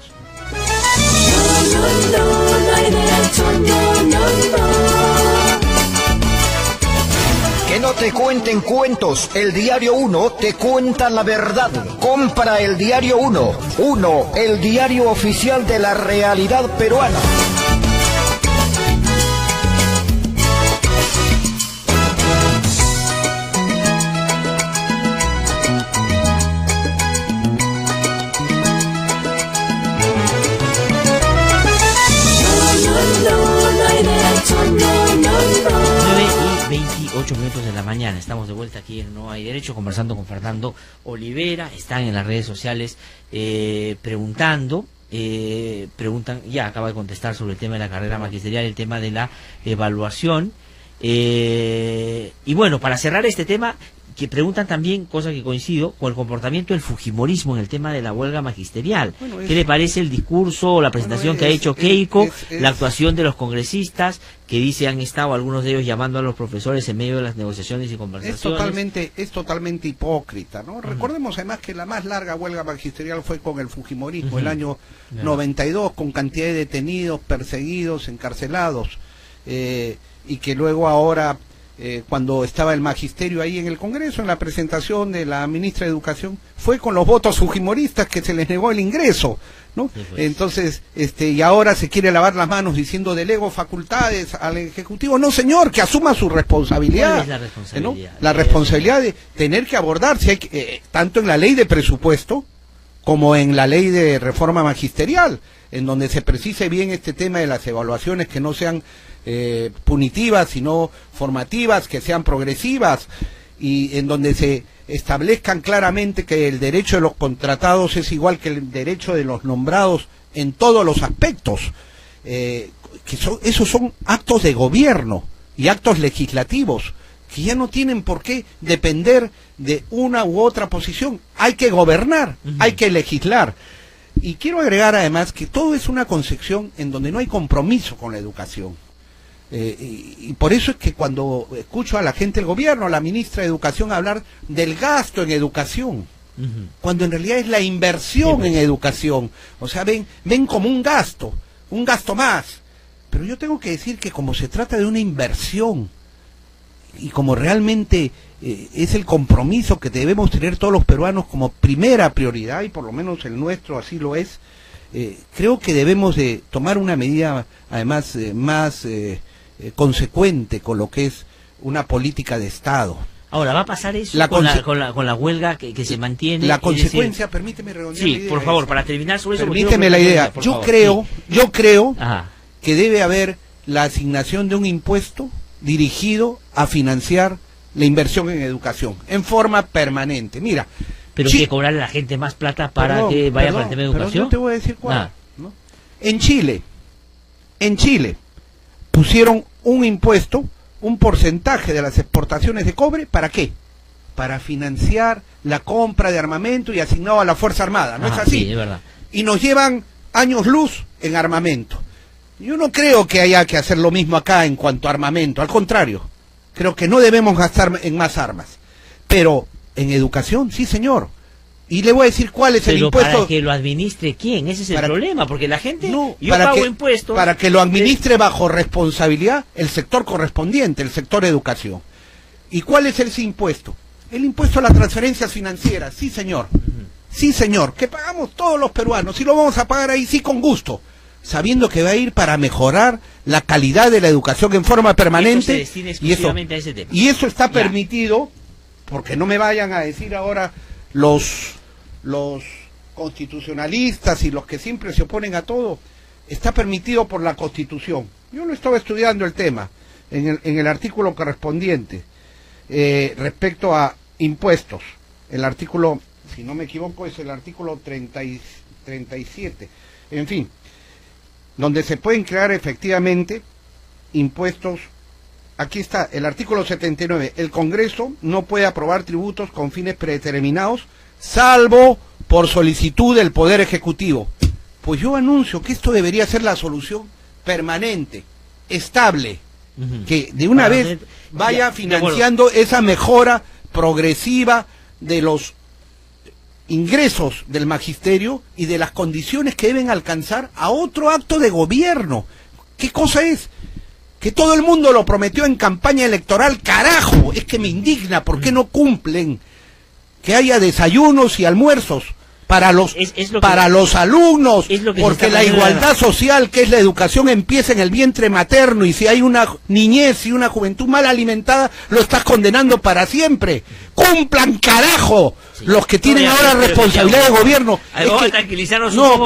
Que no te cuenten cuentos, el Diario 1 te cuenta la verdad. Compra el Diario 1, el diario oficial de la realidad peruana. y 28 minutos de la mañana. Estamos de vuelta aquí en No Hay Derecho, conversando con Fernando Olivera. Están en las redes sociales preguntan, ya acaba de contestar sobre el tema de la carrera magisterial, el tema de la evaluación. Y bueno, para cerrar este tema, que preguntan también, cosa que coincido, con el comportamiento del fujimorismo en el tema de la huelga magisterial. ¿Qué le parece el discurso o la presentación que ha hecho Keiko, la actuación de los congresistas, que dice han estado algunos de ellos llamando a los profesores en medio de las negociaciones y conversaciones? Es totalmente hipócrita, ¿no? Recordemos además que la más larga huelga magisterial fue con el fujimorismo, el año 92, con cantidad de detenidos, perseguidos, encarcelados, y que luego ahora... cuando estaba el magisterio ahí en el Congreso, en la presentación de la ministra de Educación, fue con los votos fujimoristas que se les negó el ingreso, ¿no? Sí, pues. Entonces, y ahora se quiere lavar las manos diciendo delego facultades al Ejecutivo. No, señor, que asuma su responsabilidad. ¿Cuál es la responsabilidad? ¿No? La responsabilidad de tener que abordar, si hay tanto en la ley de presupuesto como en la ley de reforma magisterial, en donde se precise bien este tema de las evaluaciones, que no sean punitivas, sino formativas, que sean progresivas, y en donde se establezcan claramente que el derecho de los contratados es igual que el derecho de los nombrados en todos los aspectos, esos son actos de gobierno y actos legislativos que ya no tienen por qué depender de una u otra posición. Hay que gobernar, hay que legislar. Y quiero agregar además que todo es una concepción en donde no hay compromiso con la educación. Y por eso es que cuando escucho a la gente del gobierno, a la ministra de Educación, hablar del gasto en educación, cuando en realidad es la inversión en educación, o sea, ven como un gasto, un gasto más. Pero yo tengo que decir que como se trata de una inversión y como realmente es el compromiso que debemos tener todos los peruanos como primera prioridad, y por lo menos el nuestro así lo es, creo que debemos de tomar una medida además más consecuente con lo que es una política de Estado. Ahora, ¿va a pasar eso con la huelga que se mantiene? La consecuencia, permíteme redondear la idea. Sí, por favor, para terminar sobre eso. Permíteme la idea. Yo creo que debe haber la asignación de un impuesto dirigido a financiar la inversión en educación, en forma permanente. Mira. Pero que cobrarle a la gente más plata para que vaya para el tema de educación. Pero no te voy a decir cuál. ¿No? En Chile, pusieron un impuesto, un porcentaje de las exportaciones de cobre, ¿para qué? Para financiar la compra de armamento y asignado a la Fuerza Armada, ¿no es así? Sí, es verdad. Y nos llevan años luz en armamento. Yo no creo que haya que hacer lo mismo acá en cuanto a armamento, al contrario, creo que no debemos gastar en más armas, pero en educación, sí señor. Y le voy a decir cuál es el impuesto. Pero para que lo administre ¿quién? Ese es el problema, porque la gente, yo pago impuestos. Para que lo administre bajo responsabilidad el sector correspondiente, el sector educación. ¿Y cuál es ese impuesto? El impuesto a las transferencias financieras, sí señor. Sí señor, que pagamos todos los peruanos, y lo vamos a pagar ahí sí con gusto, sabiendo que va a ir para mejorar la calidad de la educación en forma permanente. Y eso está permitido, porque no me vayan a decir ahora los constitucionalistas y los que siempre se oponen a todo, está permitido por la Constitución. Yo lo estaba estudiando el tema en el artículo correspondiente respecto a impuestos. El artículo, si no me equivoco, es el artículo 37. En fin, donde se pueden crear efectivamente impuestos. Aquí está el artículo 79. El Congreso no puede aprobar tributos con fines predeterminados, salvo por solicitud del Poder Ejecutivo. Pues yo anuncio que esto debería ser la solución permanente, estable, que de una vez vaya financiando esa mejora progresiva de los ingresos del magisterio y de las condiciones que deben alcanzar a otro acto de gobierno. ¿Qué cosa es? Que todo el mundo lo prometió en campaña electoral, carajo, es que me indigna, ¿por qué no cumplen? Que haya desayunos y almuerzos para los alumnos, porque la igualdad social, que es la educación, empieza en el vientre materno, y si hay una niñez y una juventud mal alimentada, lo estás condenando para siempre. ¡Cumplan, carajo! Los que tienen ahora responsabilidad de gobierno. No,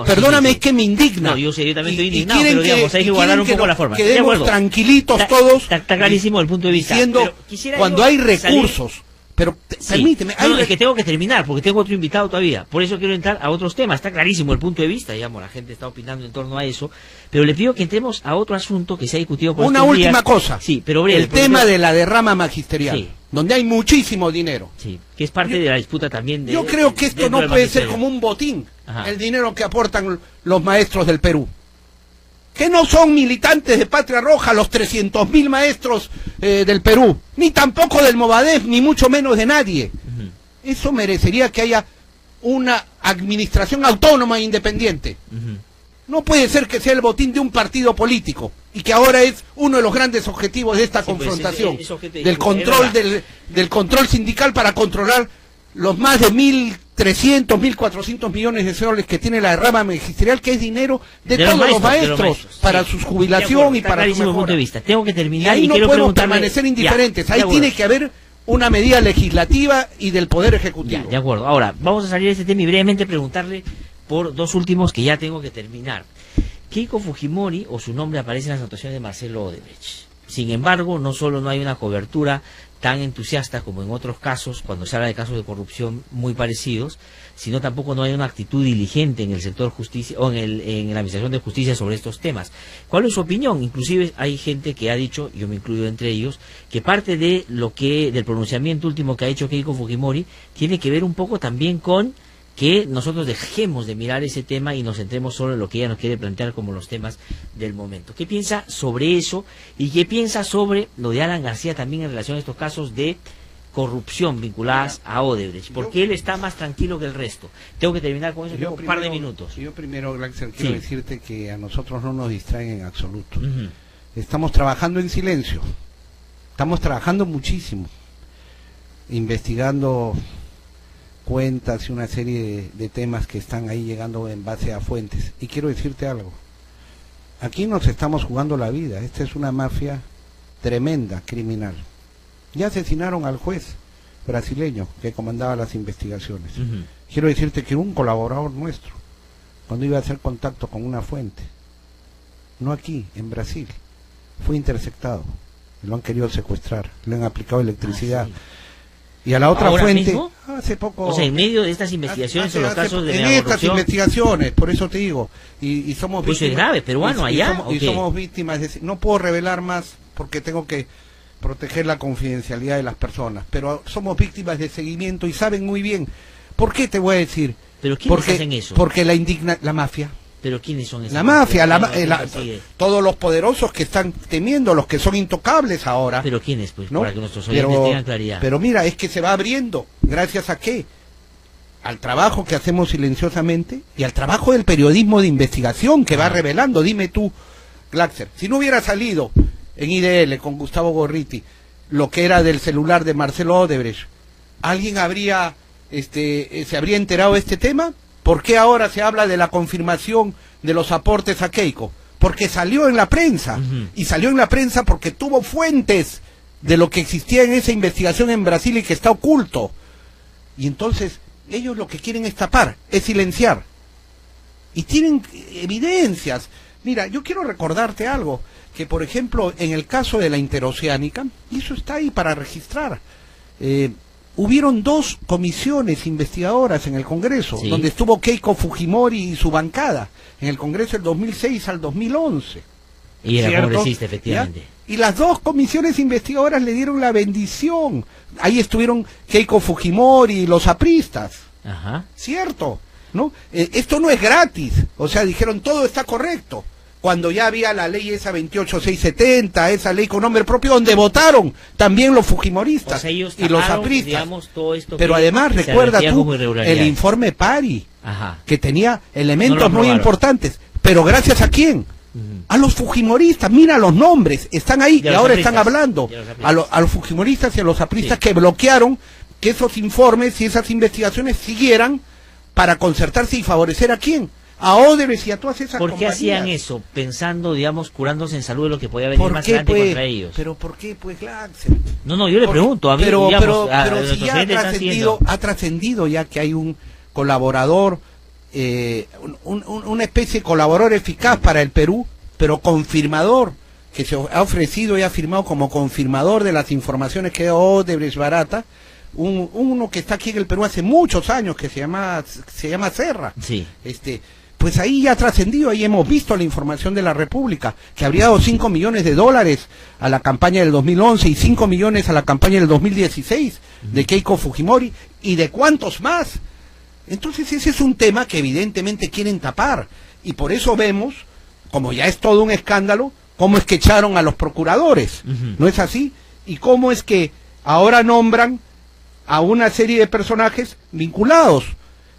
perdóname, es que me indigna. No, yo también estoy indignado, pero digamos, hay que guardar un poco la forma. Quedemos tranquilitos todos. Está clarísimo el punto de vista. Diciendo, cuando hay recursos. Pero permíteme. Es que tengo que terminar, porque tengo otro invitado todavía. Por eso quiero entrar a otros temas. Está clarísimo el punto de vista, digamos, la gente está opinando en torno a eso. Pero le pido que entremos a otro asunto que se ha discutido por una última cosa. Sí, pero breve. El tema de la derrama magisterial, donde hay muchísimo dinero. Sí, que es parte de la disputa también. Yo creo que esto no puede ser como un botín, el dinero que aportan los maestros del Perú. Que no son militantes de Patria Roja los 300.000 maestros del Perú, ni tampoco del Movadef, ni mucho menos de nadie. Eso merecería que haya una administración autónoma e independiente. No puede ser que sea el botín de un partido político, y que ahora es uno de los grandes objetivos de esta confrontación, del control del control sindical para controlar los más de 1.300, 1.400 millones de soles que tiene la derrama magisterial, que es dinero de todos los maestros para su jubilación y para su mejora. Punto de vista. Tengo que terminar, y ahí no podemos permanecer indiferentes. Ahí tiene que haber una medida legislativa y del Poder Ejecutivo. De acuerdo. Ahora, vamos a salir de este tema y brevemente preguntarle por dos últimos que ya tengo que terminar. Keiko Fujimori, o su nombre aparece en las anotaciones de Marcelo Odebrecht. Sin embargo, no solo no hay una cobertura tan entusiasta como en otros casos, cuando se habla de casos de corrupción muy parecidos, sino tampoco no hay una actitud diligente en el sector justicia o en la administración de justicia sobre estos temas. ¿Cuál es su opinión? Inclusive hay gente que ha dicho, yo me incluyo entre ellos, que parte de del pronunciamiento último que ha hecho Keiko Fujimori tiene que ver un poco también con que nosotros dejemos de mirar ese tema y nos centremos solo en lo que ella nos quiere plantear como los temas del momento. ¿Qué piensa sobre eso? ¿Y qué piensa sobre lo de Alan García también en relación a estos casos de corrupción vinculadas a Odebrecht, porque él está más tranquilo que el resto. Tengo que terminar con eso, tengo un par de minutos. Yo primero, Glaxer, quiero decirte que a nosotros no nos distraen en absoluto. Estamos trabajando en silencio, estamos trabajando muchísimo, investigando cuentas y una serie de temas que están ahí llegando en base a fuentes. Y quiero decirte algo, aquí nos estamos jugando la vida, esta es una mafia tremenda, criminal. Ya asesinaron al juez brasileño que comandaba las investigaciones. Quiero decirte que un colaborador nuestro, cuando iba a hacer contacto con una fuente, no aquí, en Brasil, fue interceptado, lo han querido secuestrar, le han aplicado electricidad. Y a la otra fuente, mismo? hace poco... O sea, en medio de estas investigaciones en los casos de la estas investigaciones, por eso te digo, y somos pues víctimas... es grave, peruano allá, y somos víctimas de... No puedo revelar más porque tengo que proteger la confidencialidad de las personas, pero somos víctimas de seguimiento y saben muy bien. ¿Por qué te voy a decir? ¿Pero quiénes hacen eso? Porque la mafia. ¿Pero quiénes son esos? La mafia, todos los poderosos que están temiendo, los que son intocables ahora. ¿Pero quiénes? Pues ¿no? Para que nuestros oyentes tengan claridad. Pero mira, es que se va abriendo, ¿gracias a qué? Al trabajo que hacemos silenciosamente y al trabajo del periodismo de investigación que va revelando. Dime tú, Glaxer, si no hubiera salido en IDL con Gustavo Gorriti lo que era del celular de Marcelo Odebrecht, ¿alguien habría se habría enterado de este tema? ¿Por qué ahora se habla de la confirmación de los aportes a Keiko? Porque salió en la prensa, y salió en la prensa porque tuvo fuentes de lo que existía en esa investigación en Brasil y que está oculto. Y entonces ellos lo que quieren es tapar, es silenciar. Y tienen evidencias. Mira, yo quiero recordarte algo, que por ejemplo en el caso de la Interoceánica, y eso está ahí para registrar, hubieron 2 comisiones investigadoras en el Congreso, donde estuvo Keiko Fujimori y su bancada, en el Congreso del 2006 al 2011. Y era congresista, efectivamente. ¿Ya? Y las 2 comisiones investigadoras le dieron la bendición. Ahí estuvieron Keiko Fujimori y los apristas. ¿Cierto? ¿No? Esto no es gratis. O sea, dijeron todo está correcto. Cuando ya había la ley esa 28670, esa ley con nombre propio, donde votaron también los fujimoristas y los apristas. Digamos, todo esto. Pero además recuerda tú el informe Pari, que tenía elementos muy importantes. Pero gracias a quién? A los fujimoristas. Mira los nombres, están ahí y ahora están hablando. A los fujimoristas y a los apristas que bloquearon que esos informes y esas investigaciones siguieran para concertarse y favorecer a quién. A Odebrecht y a todas esas compañías. ¿Por qué hacían eso? Pensando, digamos, curándose en salud de lo que podía venir más adelante contra ellos. ¿Pero por qué, pues, Glaxer? No, yo le pregunto. A mí, pero si ya ha trascendido ya que hay un colaborador, una especie de colaborador eficaz para el Perú, pero confirmador, que se ha ofrecido y ha firmado como confirmador de las informaciones que da Odebrecht Barata, uno que está aquí en el Perú hace muchos años, que se llama Serra. Pues ahí ya ha trascendido, ahí hemos visto la información de la República, que habría dado $5 millones a la campaña del 2011 y 5 millones a la campaña del 2016 de Keiko Fujimori, y de cuántos más. Entonces ese es un tema que evidentemente quieren tapar, y por eso vemos, como ya es todo un escándalo, cómo es que echaron a los procuradores, ¿no es así? Y cómo es que ahora nombran a una serie de personajes vinculados.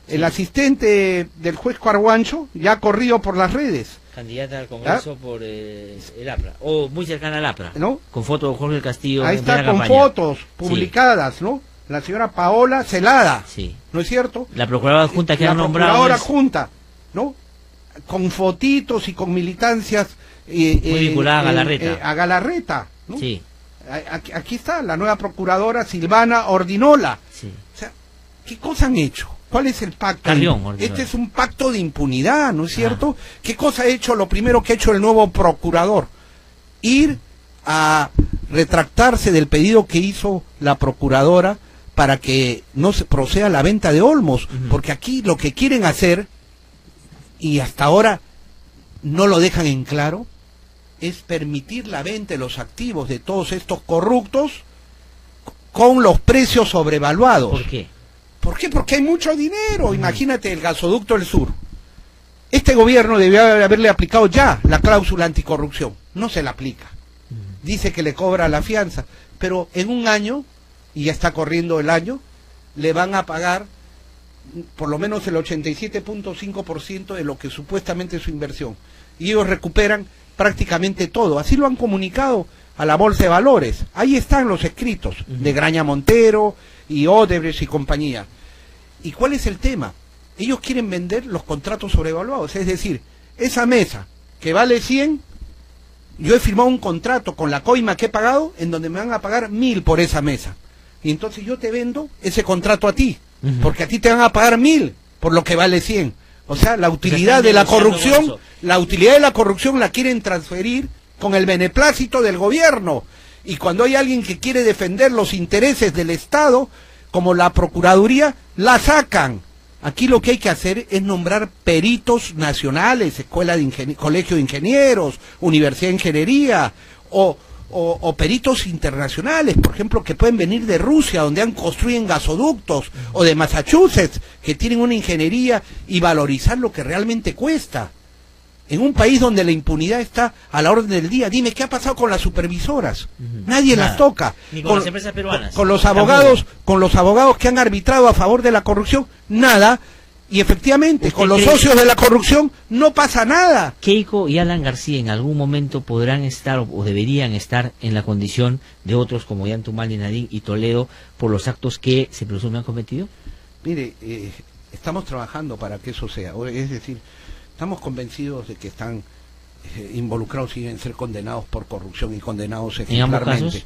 El asistente del juez Carguancho ya ha corrido por las redes. Candidata al Congreso por el APRA, o muy cercana al APRA, ¿no? Con fotos de Jorge del Castillo. Ahí está, con fotos publicadas, ¿no? La señora Paola Celada, ¿no es cierto? La procuradora adjunta que han nombrado. La procuradora adjunta, ¿no? Con fotitos y con militancias muy vinculada a Galarreta. A Galarreta, ¿no? Sí. Aquí está la nueva procuradora Silvana Ordinola. O sea, ¿qué cosa han hecho? ¿Cuál es el pacto? Este es un pacto de impunidad, ¿no es cierto? ¿Qué cosa ha hecho? Lo primero que ha hecho el nuevo procurador, ir a retractarse del pedido que hizo la procuradora para que no se proceda la venta de Olmos, porque aquí lo que quieren hacer, y hasta ahora no lo dejan en claro, es permitir la venta de los activos de todos estos corruptos con los precios sobrevaluados. ¿Por qué? ¿Por qué? Porque hay mucho dinero. Imagínate el gasoducto del sur. Este gobierno debió haberle aplicado ya la cláusula anticorrupción. No se la aplica. Dice que le cobra la fianza. Pero en un año y ya está corriendo el año, le van a pagar por lo menos el 87.5% de lo que supuestamente es su inversión. Y ellos recuperan prácticamente todo. Así lo han comunicado a la Bolsa de Valores. Ahí están los escritos de Graña Montero y Odebrecht y compañía. ¿Y cuál es el tema? Ellos quieren vender los contratos sobrevaluados. Es decir, esa mesa que vale 100, yo he firmado un contrato con la coima que he pagado en donde me van a pagar 1.000 por esa mesa. Y entonces yo te vendo ese contrato a ti. Porque a ti te van a pagar 1.000 por lo que vale 100. O sea, la utilidad de la corrupción, la quieren transferir con el beneplácito del gobierno. Y cuando hay alguien que quiere defender los intereses del Estado, como la Procuraduría, la sacan. Aquí lo que hay que hacer es nombrar peritos nacionales, colegio de ingenieros, universidad de ingeniería, o peritos internacionales, por ejemplo, que pueden venir de Rusia, donde construyen gasoductos, o de Massachusetts, que tienen una ingeniería, y valorizar lo que realmente cuesta. En un país donde la impunidad está a la orden del día, dime, ¿qué ha pasado con las supervisoras? Nadie las toca. Ni con las empresas peruanas. Con los abogados que han arbitrado a favor de la corrupción, nada. Y efectivamente, con los socios de la corrupción no pasa nada. Keiko y Alan García en algún momento podrán estar o deberían estar en la condición de otros como Yantumal, Nadine y Toledo por los actos que se presume han cometido. Mire, estamos trabajando para que eso sea. Es decir, estamos convencidos de que están involucrados y deben ser condenados por corrupción y condenados ejemplarmente.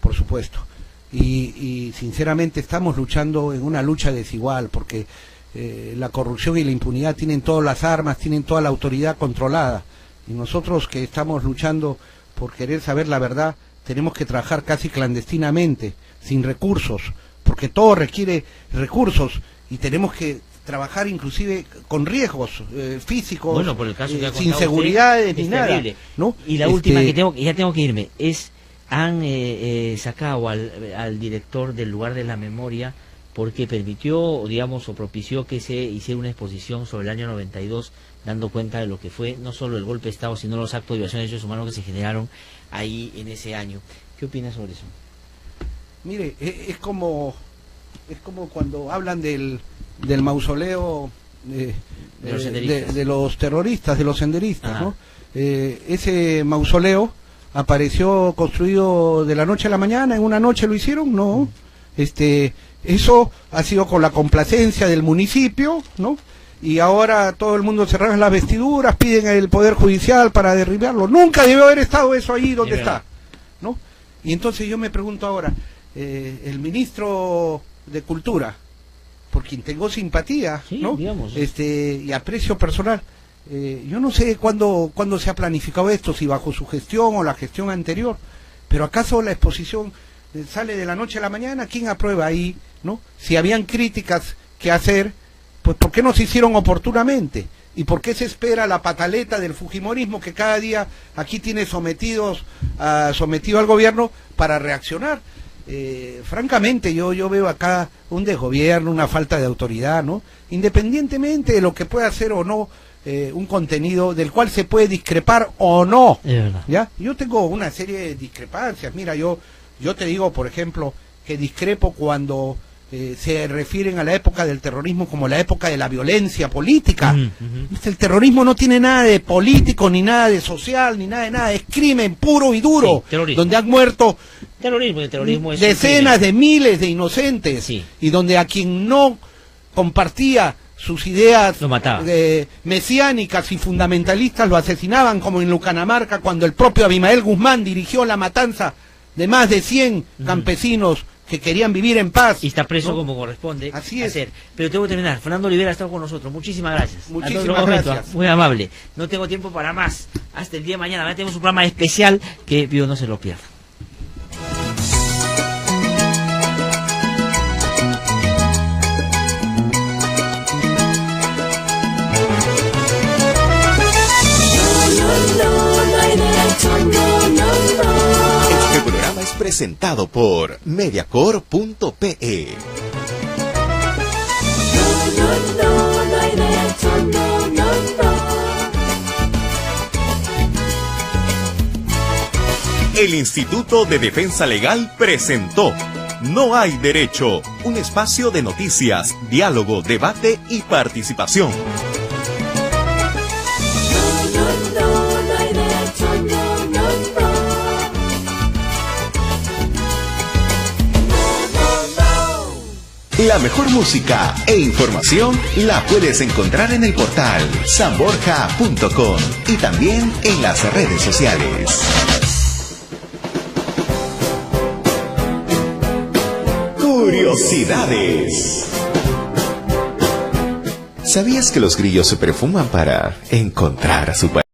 Por supuesto. Y sinceramente estamos luchando en una lucha desigual porque la corrupción y la impunidad tienen todas las armas, tienen toda la autoridad controlada, y nosotros que estamos luchando por querer saber la verdad tenemos que trabajar casi clandestinamente, sin recursos, porque todo requiere recursos y tenemos que trabajar inclusive con riesgos físicos, bueno, por el caso que sin seguridades ni nada, ¿no? Y la última que ya tengo que irme es, han sacado al director del Lugar de la Memoria porque permitió, digamos, o propició que se hiciera una exposición sobre el año 92, dando cuenta de lo que fue no solo el golpe de Estado, sino los actos de violación de derechos humanos que se generaron ahí en ese año. ¿Qué opinas sobre eso? Mire, es como cuando hablan del mausoleo de los terroristas, de los senderistas, ¿no? Ese mausoleo apareció construido de la noche a la mañana, en una noche lo hicieron, no. Eso ha sido con la complacencia del municipio, ¿no? Y ahora todo el mundo se rasga las vestiduras, piden el Poder Judicial para derribarlo. Nunca debió haber estado eso ahí donde está, ¿no? Y entonces yo me pregunto ahora, el ministro de Cultura, por quien tengo simpatía, ¿no? Digamos, y aprecio personal, yo no sé cuándo se ha planificado esto, si bajo su gestión o la gestión anterior, pero ¿acaso la exposición sale de la noche a la mañana? ¿Quién aprueba ahí, no? Si habían críticas que hacer, pues ¿por qué no se hicieron oportunamente? ¿Y por qué se espera la pataleta del fujimorismo que cada día aquí tiene sometido al gobierno para reaccionar? Francamente yo veo acá un desgobierno, una falta de autoridad, ¿no? Independientemente de lo que pueda hacer o no un contenido del cual se puede discrepar o no, ¿ya? Yo tengo una serie de discrepancias. Mira, yo te digo, por ejemplo, que discrepo cuando se refieren a la época del terrorismo como la época de la violencia política. El terrorismo no tiene nada de político, ni nada de social, ni nada de nada. Es crimen puro y duro, donde han muerto terrorismo es decenas de miles de inocentes, y donde a quien no compartía sus ideas mesiánicas y fundamentalistas lo asesinaban, como en Lucanamarca, cuando el propio Abimael Guzmán dirigió la matanza de más de 100 campesinos que querían vivir en paz. Y está preso como corresponde. Así es. Pero tengo que terminar. Fernando Olivera ha estado con nosotros. Muchísimas gracias. Muchísimas gracias. Muy amable. No tengo tiempo para más. Hasta el día de mañana. Mañana tenemos un programa especial que pido no se lo pierda. Este programa es presentado por Mediacorp.pe. El Instituto de Defensa Legal presentó No hay derecho. Un espacio de noticias, diálogo, debate y participación. La mejor música e información la puedes encontrar en el portal sanborja.com y también en las redes sociales. Curiosidades. ¿Sabías que los grillos se perfuman para encontrar a su pareja?